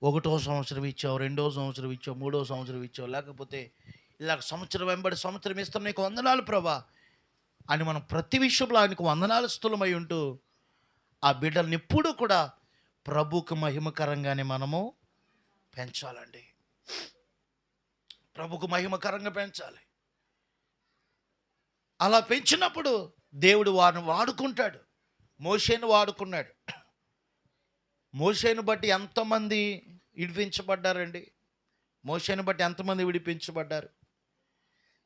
1వ సంవత్సరం ఇచ్చావు, 2వ సంవత్సరం ఇచ్చావు, 3వ సంవత్సరం ఇచ్చావు, లేకపోతే ఇలా సంవత్సరం వెంబడి సంవత్సరం ఇస్తాం, నీకు వందనాలు ప్రభా అని మనం ప్రతి విషయంలో ఆయనకు వందనాలు స్థూలమై ఉంటూ ఆ బిడ్డల్ని ఎప్పుడూ కూడా ప్రభుకు మహిమకరంగానే మనము పెంచాలండి. ప్రభుకు మహిమకరంగా పెంచాలి. అలా పెంచినప్పుడు దేవుడు వారిని వాడుకుంటాడు. మోషేను వాడుకున్నాడు. మోషేను బట్టి ఎంతమంది విడిపించబడ్డారండి? మోషేను బట్టి ఎంతమంది విడిపించబడ్డారు?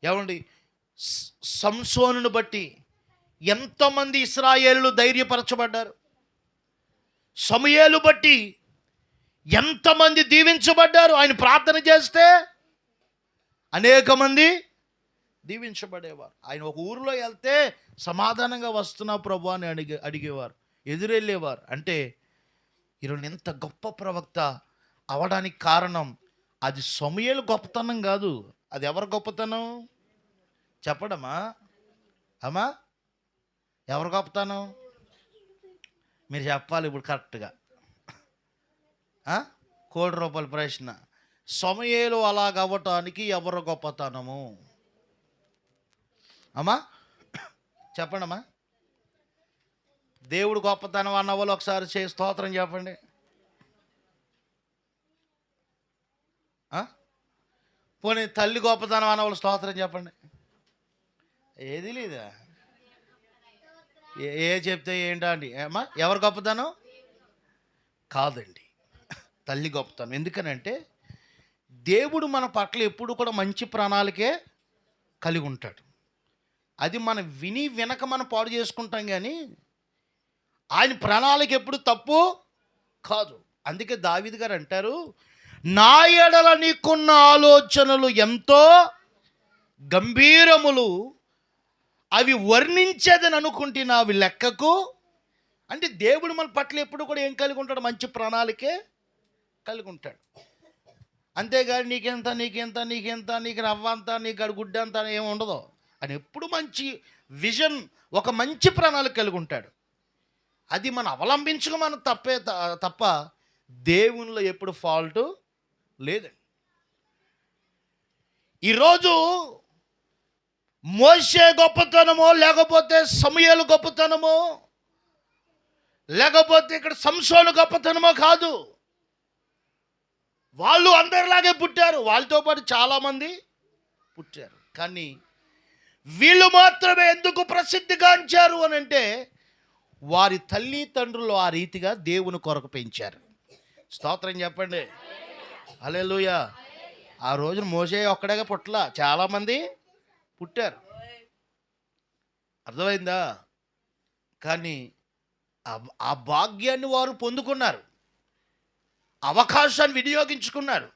ఏమండి, సంసోనును బట్టి ఎంతమంది ఇశ్రాయేలులు ధైర్యపరచబడ్డారు? సమూయేలు బట్టి ఎంతమంది దీవించబడ్డారు ఆయన ప్రార్థన చేస్తే? అనేక మంది దీవించబడేవారు. ఆయన ఒక ఊరిలో వెళ్తే సమాధానంగా వస్తున్నా ప్రభు అని అడిగేవారు, ఎదురెళ్ళేవారు. అంటే ఈరోజు ఎంత గొప్ప ప్రవక్త అవడానికి కారణం అది సమూయేలు గొప్పతనం కాదు. అది ఎవరి గొప్పతనం చెప్పడమా? అమ్మా, ఎవరి గొప్పతనం మీరు చెప్పాలి ఇప్పుడు కరెక్ట్గా. ₹1,00,00,000 ప్రశ్న. సమూయేలు అలాగవ్వటానికి ఎవరు గొప్పతనము? అమ్మా చెప్పండమ్మా. దేవుడు గొప్పతనం అన్న వాళ్ళు ఒకసారి చేసి స్తోత్రం చెప్పండి. పోనీ తల్లి గొప్పతనం అన్న వాళ్ళు స్తోత్రం చెప్పండి. ఏది లేదా? ఏ చెప్తే ఏంటా అండి? అమ్మా ఎవరు గొప్పతనం కాదండి, తల్లి గొప్పతనం. ఎందుకనంటే దేవుడు మన పట్ల ఎప్పుడు కూడా మంచి ప్రణాళికే కలిగి ఉంటాడు. అది మనం విని వినక మనం పాడు చేసుకుంటాం, కానీ ఆయన ప్రణాళిక ఎప్పుడు తప్పు కాదు. అందుకే దావీదు గారు అంటారు, నా ఎడల నీకున్న ఆలోచనలు ఎంతో గంభీరములు, అవి వర్ణించేదని అనుకుంటున్నా అవి లెక్కకు. అంటే దేవుడు మన పట్ల ఎప్పుడు కూడా ఏం కలిగి ఉంటాడు? మంచి ప్రణాళికే కలిగి ఉంటాడు. అంతేగాని నీకెంత నీకెంత నీకెంత నీకు రవ్వంత నీకు అడు గుడ్డంత ఏమి ఉండదు. అని ఎప్పుడు మంచి విజన్, ఒక మంచి ప్రణాళిక కలిగి ఉంటాడు. అది మనం అవలంబించుక మనం తప్ప దేవునిలో ఎప్పుడు ఫాల్ట్ లేదండి. ఈరోజు మోషే గొప్పతనమో, లేకపోతే సమూయేలు గొప్పతనమో, లేకపోతే ఇక్కడ సంసోను గొప్పతనమో కాదు. వాళ్ళు అందరిలాగే పుట్టారు, వాళ్ళతో పాటు చాలామంది పుట్టారు. కానీ వీళ్ళు మాత్రమే ఎందుకు ప్రసిద్ధిగాంచారు అని అంటే వారి తల్లిదండ్రులు ఆ రీతిగా దేవుని కొరకు పెంచారు. స్తోత్రం చెప్పండి. హల్లెలూయా. ఆ రోజున మోషే ఒక్కడేగా పుట్టలా, చాలామంది పుట్టారు. అర్థమైందా? కానీ ఆ భాగ్యాన్ని వారు పొందుకున్నారు, అవకాశాన్ని వినియోగించుకున్నారు.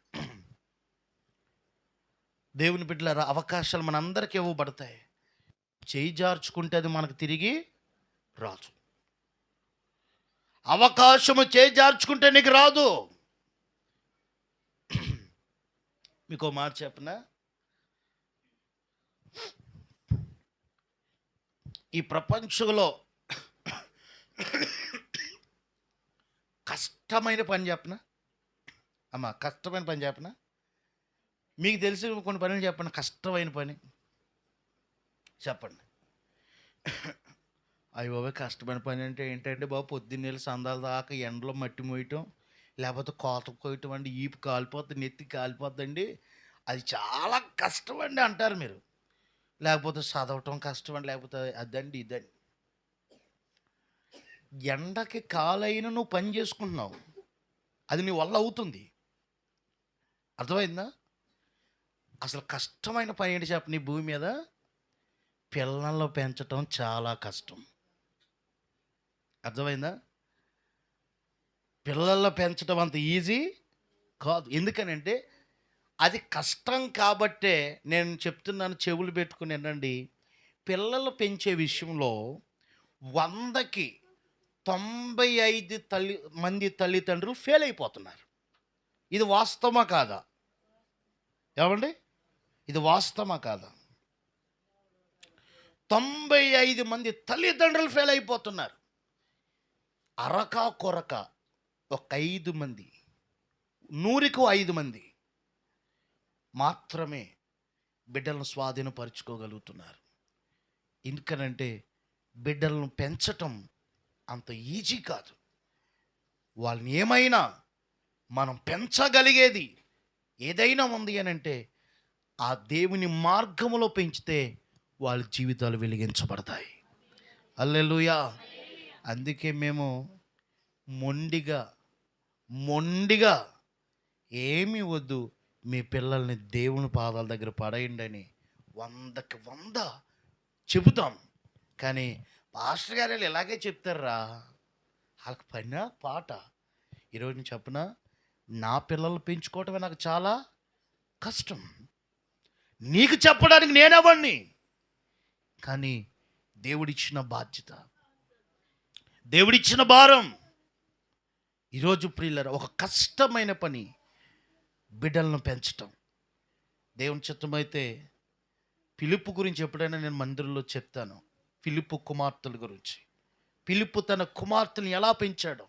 దేవుని బిడ్డలారా, అవకాశాలు మనందరికీ ఇవ్వబడతాయి. చేయి జార్చుకుంటే అది మనకు తిరిగి రాదు. అవకాశము చేయి జార్చుకుంటే నీకు రాదు. మీకు మాట చెప్పనా? ఈ ప్రపంచంలో కష్టమైన పని చెప్పనా అమ్మా? కష్టమైన పని చెప్పనా? మీకు తెలిసి కొన్ని పనులు చెప్పండి. కష్టమైన పని చెప్పండి. అయ్యో బాబా, కష్టమైన పని అంటే ఏంటంటే బాబు, పొద్దున్నేళ్ళు సందాల దాకా ఎండలో మట్టి మోయటం, లేకపోతే కోత కోయటం అండి, ఈపు కాలిపోతుంది, నెత్తి కాలిపోద్దండి, అది చాలా కష్టం అండి అంటారు మీరు. లేకపోతే చదవటం కష్టం అండి, లేకపోతే అదండి ఇదండి. ఎండకి కాలైన నువ్వు పని చేసుకుంటున్నావు, అది నీ వల్ల అవుతుంది. అర్థమైందా? అసలు కష్టమైన పని ఏంటి చెప్ప? నీ భూమి మీద పిల్లల్లో పెంచటం చాలా కష్టం. అర్థమైందా? పిల్లల్లో పెంచడం అంత ఈజీ కాదు. ఎందుకనంటే అది కష్టం కాబట్టే నేను చెప్తున్నాను, చెవులు పెట్టుకుని వినండి. పిల్లలు పెంచే విషయంలో 100కి 95 మంది తల్లిదండ్రులు ఫెయిల్ అయిపోతున్నారు. ఇది వాస్తవమా కాదా? ఏమండి, ఇది వాస్తవమా కాదా? 95 మంది తల్లిదండ్రులు ఫెయిల్ అయిపోతున్నారు. అరక కొరక ఒక 5 మంది, 100కు 5 మంది మాత్రమే బిడ్డలను స్వాధీనపరుచుకోగలుగుతున్నారు. ఎందుకనంటే బిడ్డలను పెంచటం అంత ఈజీ కాదు. వాళ్ళని ఏమైనా మనం పెంచగలిగేది ఏదైనా ఉంది అని అంటే ఆ దేవుని మార్గములో పెంచితే వాళ్ళ జీవితాలు వెలిగించబడతాయి. హల్లెలూయా. అందుకే మేము మొండిగా ఏమీ వద్దు, మీ పిల్లల్ని దేవుని పాదాల దగ్గర పడేయండి అని 100కి 100 చెబుతాం. కానీ పాస్టర్ గారు ఇలాగే చెప్తారా? వాళ్ళకి పైన పాట. ఈరోజు నేను చెప్పనా, నా పిల్లలు పెంచుకోవటమే నాకు చాలా కష్టం. నీకు చెప్పడానికి నేనెవడిని? కానీ దేవుడిచ్చిన బాధ్యత, దేవుడిచ్చిన భారం. ఈరోజు ప్రియులారా, ఒక కష్టమైన పని బిడ్డలను పెంచటం. దేవుని చిత్తమైతే ఫిలిప్పు గురించి ఎప్పుడైనా నేను మందిరంలో చెప్తాను. ఫిలిప్పు కుమార్తెల గురించి, ఫిలిప్పు తన కుమార్తెని ఎలా పెంచాడో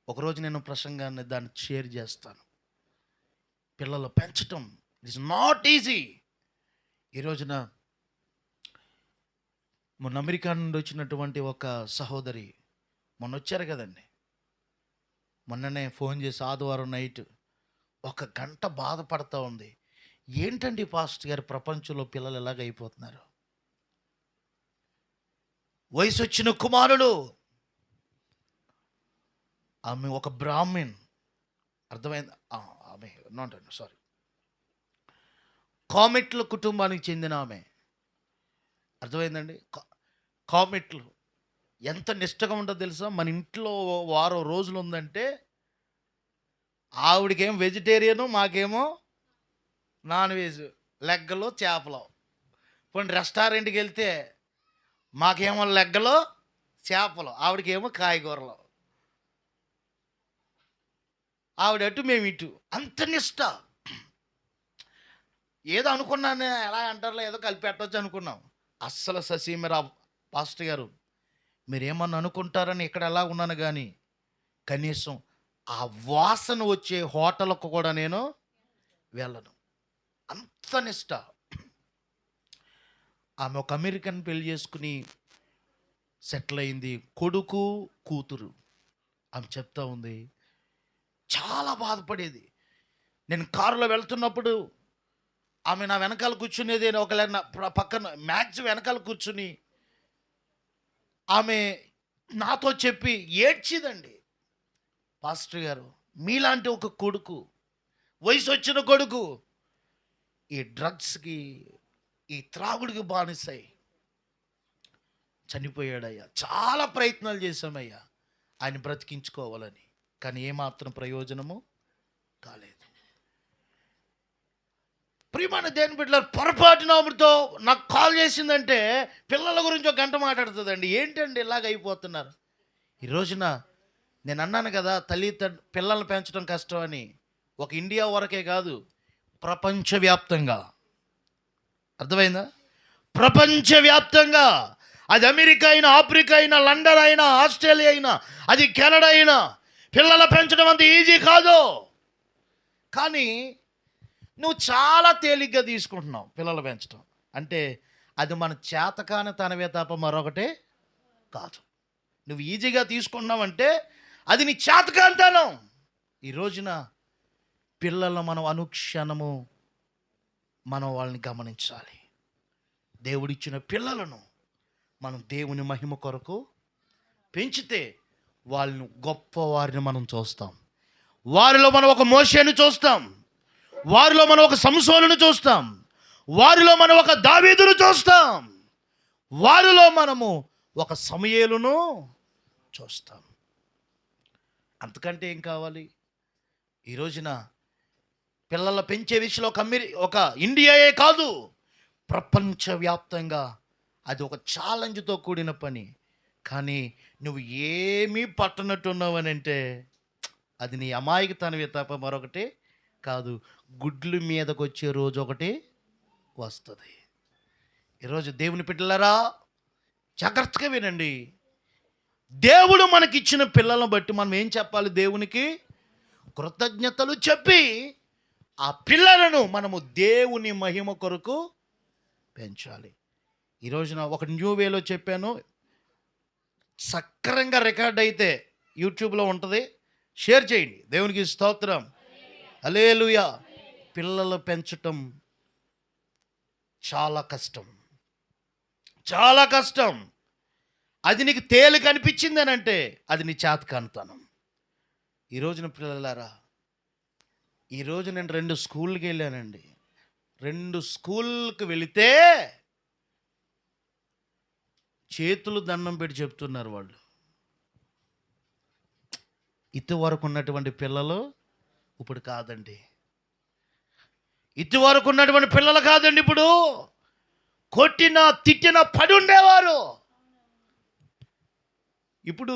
ఒకరోజు నేను ప్రసంగాన్ని దాన్ని షేర్ చేస్తాను. పిల్లలు పెంచటం ఇట్స్ నాట్ ఈజీ. ఈ రోజున మొన్న అమెరికా నుండి వచ్చినటువంటి ఒక సహోదరి మొన్న వచ్చారు కదండి, మొన్ననే ఫోన్ చేసి ఆదివారం నైట్ 1 గంట బాధపడతా ఉంది. ఏంటండి పాస్టర్ గారు, ప్రపంచంలో పిల్లలు ఎలాగైపోతున్నారు? వయసు వచ్చిన కుమారుడు, ఆమె ఒక బ్రాహ్మణ్, అర్థమైంది? ఆమె సారీ, కామెట్ల కుటుంబానికి చెందిన ఆమె, అర్థమైందండి? కామెట్లు ఎంత నిష్టగా ఉంటుందో తెలుసా? మన ఇంట్లో వారం రోజులు ఉందంటే ఆవిడకేం వెజిటేరియను, మాకేమో నాన్ వెజ్, లెగ్గలు చేపలు. కొన్ని రెస్టారెంట్కి వెళ్తే మాకేమో లెగ్గలు చేపలు, ఆవిడకేమో కాయగూరలు. ఆవిడ అటు, మేము ఇటు. అంత నిష్ట. ఏదో అనుకున్నానే, ఎలా అంటారులే, ఏదో కలిపి పెట్టవచ్చు అనుకున్నాం. అస్సలు ససీమరా పాస్టర్ గారు, మీరేమన్నా అనుకుంటారని ఇక్కడ ఎలా ఉన్నాను, కానీ కనీసం ఆ వాసన వచ్చే హోటల్కు కూడా నేను వెళ్ళను. అంత నిష్ట. ఆమె ఒక అమెరికన్ పెళ్లి చేసుకుని సెటిల్ అయింది, కొడుకు కూతురు. ఆమె చెప్తా ఉంది, చాలా బాధపడేది. నేను కారులో వెళ్తున్నప్పుడు ఆమె నా వెనకాల కూర్చునేది, ఒకవేళ పక్కన మ్యాక్స్ వెనకాల కూర్చుని ఆమె నాతో చెప్పి ఏడ్చిదండి. పాస్టర్ గారు, మీలాంటి ఒక కొడుకు, వయసు వచ్చిన కొడుకు ఈ డ్రగ్స్కి, ఈ త్రాగుడికి బానిసై చనిపోయాడయ్యా. చాలా ప్రయత్నాలు చేశామయ్యా ఆయన బ్రతికించుకోవాలని, కానీ ఏమాత్రం ప్రయోజనము కాలేదు. ప్రియమైన దేవుని బిడ్డలారా, పొరపాటున ఆమెతో నాకు కాల్ చేసిందంటే పిల్లల గురించి 1 గంట మాట్లాడుతుందండి. ఏంటండి ఇలాగ అయిపోతున్నారు? ఈ రోజున నేను అన్నాను కదా, పిల్లల్ని పెంచడం కష్టం అని. ఒక ఇండియా వరకే కాదు, ప్రపంచవ్యాప్తంగా. అర్థమైందా? ప్రపంచవ్యాప్తంగా. అది అమెరికా అయినా, ఆఫ్రికా అయినా, లండన్ అయినా, ఆస్ట్రేలియా అయినా, అది కెనడా అయినా, పిల్లలు పెంచడం అంత ఈజీ కాదు. కానీ నువ్వు చాలా తేలిగ్గా తీసుకుంటున్నావు పిల్లలు పెంచడం అంటే. అది మన చేతకాని తనవే తప్ప మరొకటే కాదు. నువ్వు ఈజీగా తీసుకుంటున్నావంటే అది నీ చేతకాంతనం. ఈ రోజున పిల్లలను మనం అనుక్షణము మనం వాళ్ళని గమనించాలి. దేవుడిచ్చిన పిల్లలను మనం దేవుని మహిమ కొరకు పెంచితే వాళ్ళను గొప్పవారిని మనం చూస్తాం. వారిలో మనం ఒక మోషేను చూస్తాం, వారిలో మనం ఒక సంసోనును చూస్తాం, వారిలో మనం ఒక దావీదును చూస్తాం, వారిలో మనము ఒక సమూయేలును చూస్తాం. అంతకంటే ఏం కావాలి? ఈ రోజున పిల్లల పెంచే విషయంలో ఒక ఇండియాయే కాదు, ప్రపంచవ్యాప్తంగా అది ఒక ఛాలెంజ్తో కూడిన పని. కానీ నువ్వు ఏమీ పట్టనట్టున్నావనంటే అది నీ అమాయకతనమే తప్ప మరొకటి కాదు. గుడ్లు మీదకు వచ్చే రోజు ఒకటి వస్తుంది. ఈరోజు దేవుని బిడ్డలారా, జాగ్రత్తగా వినండి. దేవుడు మనకిచ్చిన పిల్లలను బట్టి మనం ఏం చెప్పాలి? దేవునికి కృతజ్ఞతలు చెప్పి ఆ పిల్లలను మనము దేవుని మహిమ కొరకు పెంచాలి. ఈ రోజున ఒక న్యూ వేలో చెప్పాను, సక్రంగా రికార్డ్ అయితే యూట్యూబ్లో ఉంటుంది, షేర్ చేయండి. దేవునికి స్తోత్రం, హల్లెలూయా. పిల్లలు పెంచటం చాలా కష్టం, చాలా కష్టం. అది నీకు తేలిక అనిపించింది అని అంటే అది నీ చేతకానితనం. ఈ రోజున పిల్లలారా, ఈరోజు నేను 2 స్కూళ్ళకి వెళ్ళానండి. 2 స్కూళ్ళకి వెళితే చేతులు దండం పెట్టి చెప్తున్నారు వాళ్ళు, ఇంతవరకు ఉన్నటువంటి పిల్లలు ఇప్పుడు కాదండి. ఇదివరకు ఉన్నటువంటి పిల్లలు కాదండి. ఇప్పుడు కొట్టిన తిట్టిన పడి ఉండేవారు. ఇప్పుడు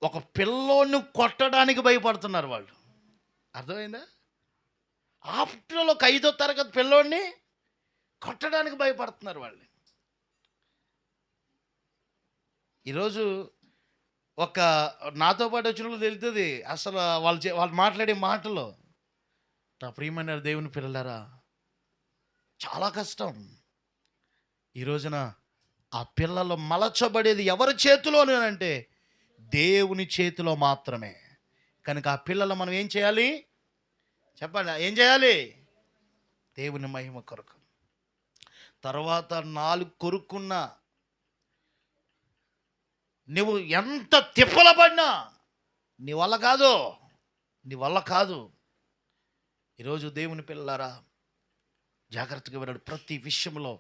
ఒక పిల్లోని కొట్టడానికి భయపడుతున్నారు వాళ్ళు. అర్థమైందా? ఆఫ్టర్ ఒక 5వ తరగతి పిల్లోడిని కొట్టడానికి భయపడుతున్నారు వాళ్ళు. ఈరోజు ఒక నాతో పాటు వచ్చిన వాళ్ళు తెలుస్తుంది అసలు వాళ్ళు మాట్లాడే మాటలు. నా ప్రియమైన దేవుని పిల్లలారా, చాలా కష్టం. ఈ రోజున ఆ పిల్లలు మలచబడేది ఎవరి చేతిలోనే అంటే దేవుని చేతిలో మాత్రమే. కనుక ఆ పిల్లలు మనం ఏం చేయాలి చెప్పండి? ఏం చేయాలి? దేవుని మహిమ కొరకు. తర్వాత 4 కొరుక్కున్న నువ్వు ఎంత తిప్పల పడినా నీ వల్ల కాదు, నీ వల్ల కాదు. ఈరోజు దేవుని పిల్లలారా, జాగ్రత్తగా వినండి. ప్రతి విషయంలో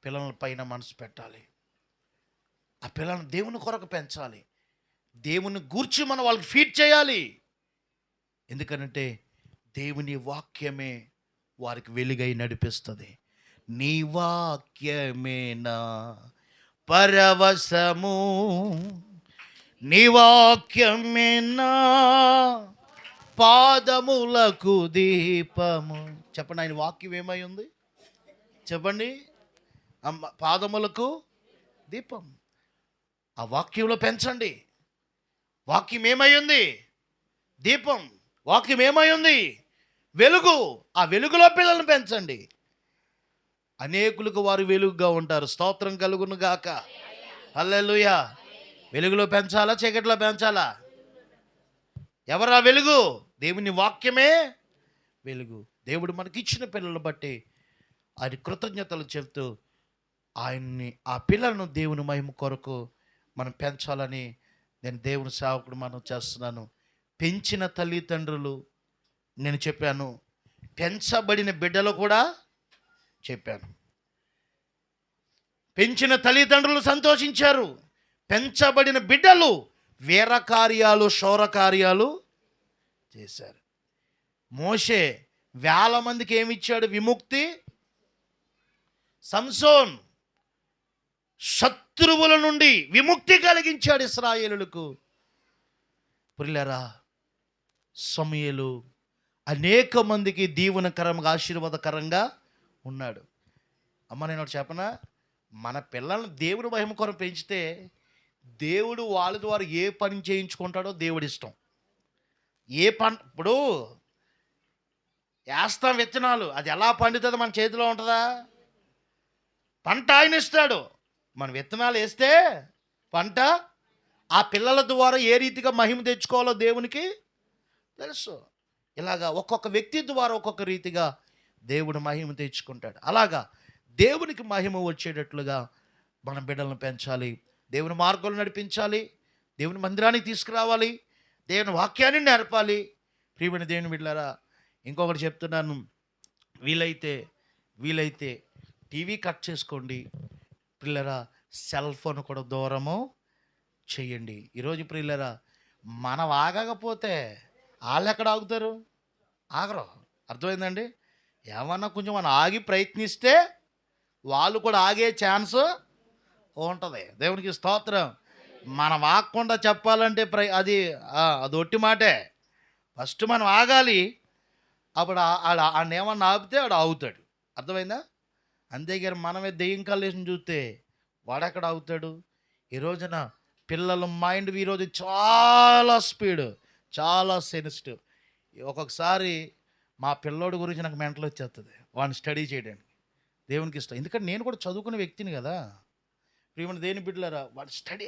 పిల్లల పైన మనసు పెట్టాలి. ఆ పిల్లలను దేవుని కొరకు పెంచాలి. దేవుని గూర్చి మనం వాళ్ళకి ఫీడ్ చేయాలి. ఎందుకనంటే దేవుని వాక్యమే వారికి వెలుగై నడిపిస్తుంది. నీ వాక్యమే నా పరవశము, నీ వాక్యమే నా పాదములకు దీపము. చెప్పండి, ఆయన వాక్యం ఏమై ఉంది చెప్పండి? పాదములకు దీపం. ఆ వాక్యంలో పెంచండి. వాక్యం ఏమై ఉంది? దీపం. వాక్యం ఏమై ఉంది? వెలుగు. ఆ వెలుగులో పిల్లలను పెంచండి. అనేకులకు వారు వెలుగుగా ఉంటారు. స్తోత్రం కలుగును గాక. హల్లెలూయా. వెలుగులో పెంచాలా, చీకటిలో పెంచాలా? ఎవరా వెలుగు? దేవుని వాక్యమే వెలుగు. దేవుడు మనకిచ్చిన పిల్లలను బట్టి ఆయన కృతజ్ఞతలు చెబుతూ ఆయన్ని, ఆ పిల్లలను దేవుని మహిమ కొరకు మనం పెంచాలని నేను దేవుని సేవకుడు మనం చేస్తున్నాను. పెంచిన తల్లిదండ్రులు నేను చెప్పాను, పెంచబడిన బిడ్డలు కూడా చెప్పాను. పెంచిన తల్లిదండ్రులు సంతోషించారు, పెంచబడిన బిడ్డలు వీర కార్యాలు, శౌర కార్యాలు చేశారు. మోషే వేల మందికి ఏమిచ్చాడు? విముక్తి. సంసోన్ శత్రువుల నుండి విముక్తి కలిగించాడు ఇశ్రాయేలులకు. ప్రియులారా, సమూయేలు అనేక మందికి దీవెనకరంగా, ఆశీర్వాదకరంగా ఉన్నాడు. అమ్మ, నేను ఒకటి చెప్పనా? మన పిల్లల్ని దేవుని మహిమ కొరకు పెంచితే దేవుడు వాళ్ళ ద్వారా ఏ పని చేయించుకుంటాడో దేవుడి ఇష్టం. ఏ పంట, ఇప్పుడు వేస్తాం విత్తనాలు, అది ఎలా పండుతుందో మన చేతిలో ఉంటుందా? పంట ఆయన ఇస్తాడు. మన విత్తనాలు వేస్తే పంట, ఆ పిల్లల ద్వారా ఏ రీతిగా మహిమ తెచ్చుకోవాలో దేవునికి తెలుసు. ఇలాగా ఒక్కొక్క వ్యక్తి ద్వారా ఒక్కొక్క రీతిగా దేవుడు మహిమ తెచ్చుకుంటాడు. అలాగా దేవునికి మహిమ వచ్చేటట్లుగా మన బిడ్డలను పెంచాలి, దేవుని మార్గంలో నడిపించాలి, దేవుని మందిరానికి తీసుకురావాలి, దేవుని వాక్యాన్ని నేర్పాలి. ప్రియమైన దేవుని బిడ్డలారా, ఇంకొకటి చెప్తున్నాను, వీలైతే టీవీ కట్ చేసుకోండి. పిల్లరా, సెల్ ఫోన్ కూడా దూరము చెయ్యండి. ఈరోజు ప్రియులరా, మనం ఆగకపోతే వాళ్ళు ఎక్కడ ఆగుతారు? ఆగరు. అర్థమైందండి? ఏమన్నా కొంచెం మనం ఆగి ప్రయత్నిస్తే వాళ్ళు కూడా ఆగే ఛాన్స్ ఉంటుంది. దేవునికి స్తోత్రం. మనం ఆగకుండా చెప్పాలంటే అది ఒట్టి మాటే. ఫస్ట్ మనం ఆగాలి. అప్పుడు ఆడ ఏమన్నా ఆపితే ఆడు ఆగుతాడు. అర్థమైందా? అంతేగాని మనమే దెయ్యం కల్లేసి చూస్తే వాడెక్కడ ఆగుతాడు? ఈ రోజున పిల్లల మైండ్ ఈరోజు చాలా స్పీడ్, చాలా సెన్సిటివ్. ఒక్కొక్కసారి మా పిల్లోడి గురించి నాకు మెంటల్ వచ్చేస్తుంది వాడిని స్టడీ చేయడానికి. దేవునికి ఇష్టం. ఎందుకంటే నేను కూడా చదువుకునే వ్యక్తిని కదా. ప్రియమైన దేని బిడ్డలారా, వాడు స్టడీ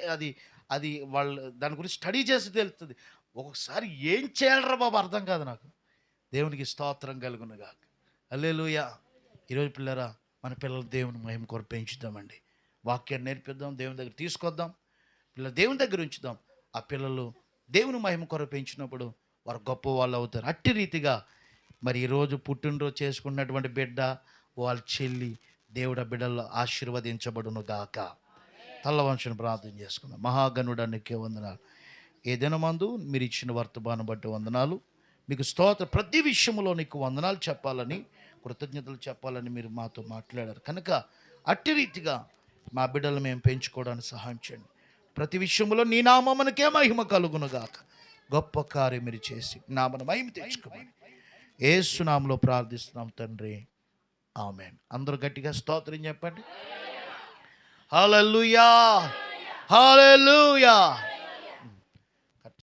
అది వాళ్ళు దాని గురించి స్టడీ చేసి తెలుస్తుంది. ఒక్కొక్కసారి ఏం చేయాలరా బాబు అర్థం కాదు నాకు. దేవునికి స్తోత్రం కలుగునుగా. హల్లెలూయా. ఈరోజు పిల్లరా, మన పిల్లలు దేవుని మహిమ కొరకు పెంచుదామండి. వాక్యాన్ని నేర్పిద్దాం, దేవుని దగ్గర తీసుకొద్దాం, పిల్లలు దేవుని దగ్గర ఉంచుదాం. ఆ పిల్లలు దేవుని మహిమ కొరకు పెంచినప్పుడు వారు గొప్ప వాళ్ళు అవుతారు. అట్టి రీతిగా మరి ఈరోజు పుట్టినరోజు చేసుకున్నటువంటి బిడ్డ, వాళ్ళ చెల్లి, దేవుడ బిడ్డల్లో ఆశీర్వదించబడును గాక. తల్లవంశను ప్రార్థన చేసుకుందాం. మహాగణుడా నీకే వందనాలు. ఏదైనా మందు మీరు ఇచ్చిన వర్తమానం బట్టి వందనాలు. మీకు స్తోత్ర. ప్రతి విషయంలో నీకు వందనాలు చెప్పాలని, కృతజ్ఞతలు చెప్పాలని మీరు మాతో మాట్లాడారు కనుక అట్టి రీతిగా మా బిడ్డలు మేము పెంచుకోవడానికి సహాయం చేయండి. ప్రతి విషయంలో నీ నామమునకే మహిమ కలుగునుగాక. గొప్ప కార్యం మీరు చేసి నామను మహిమ తెచ్చుకోమని యేసు నామములో ప్రార్థిస్తున్నాం తండ్రి, ఆమేన్. అందరూ గట్టిగా స్తోత్రం చెప్పండి. హల్లెలూయా, హల్లెలూయా.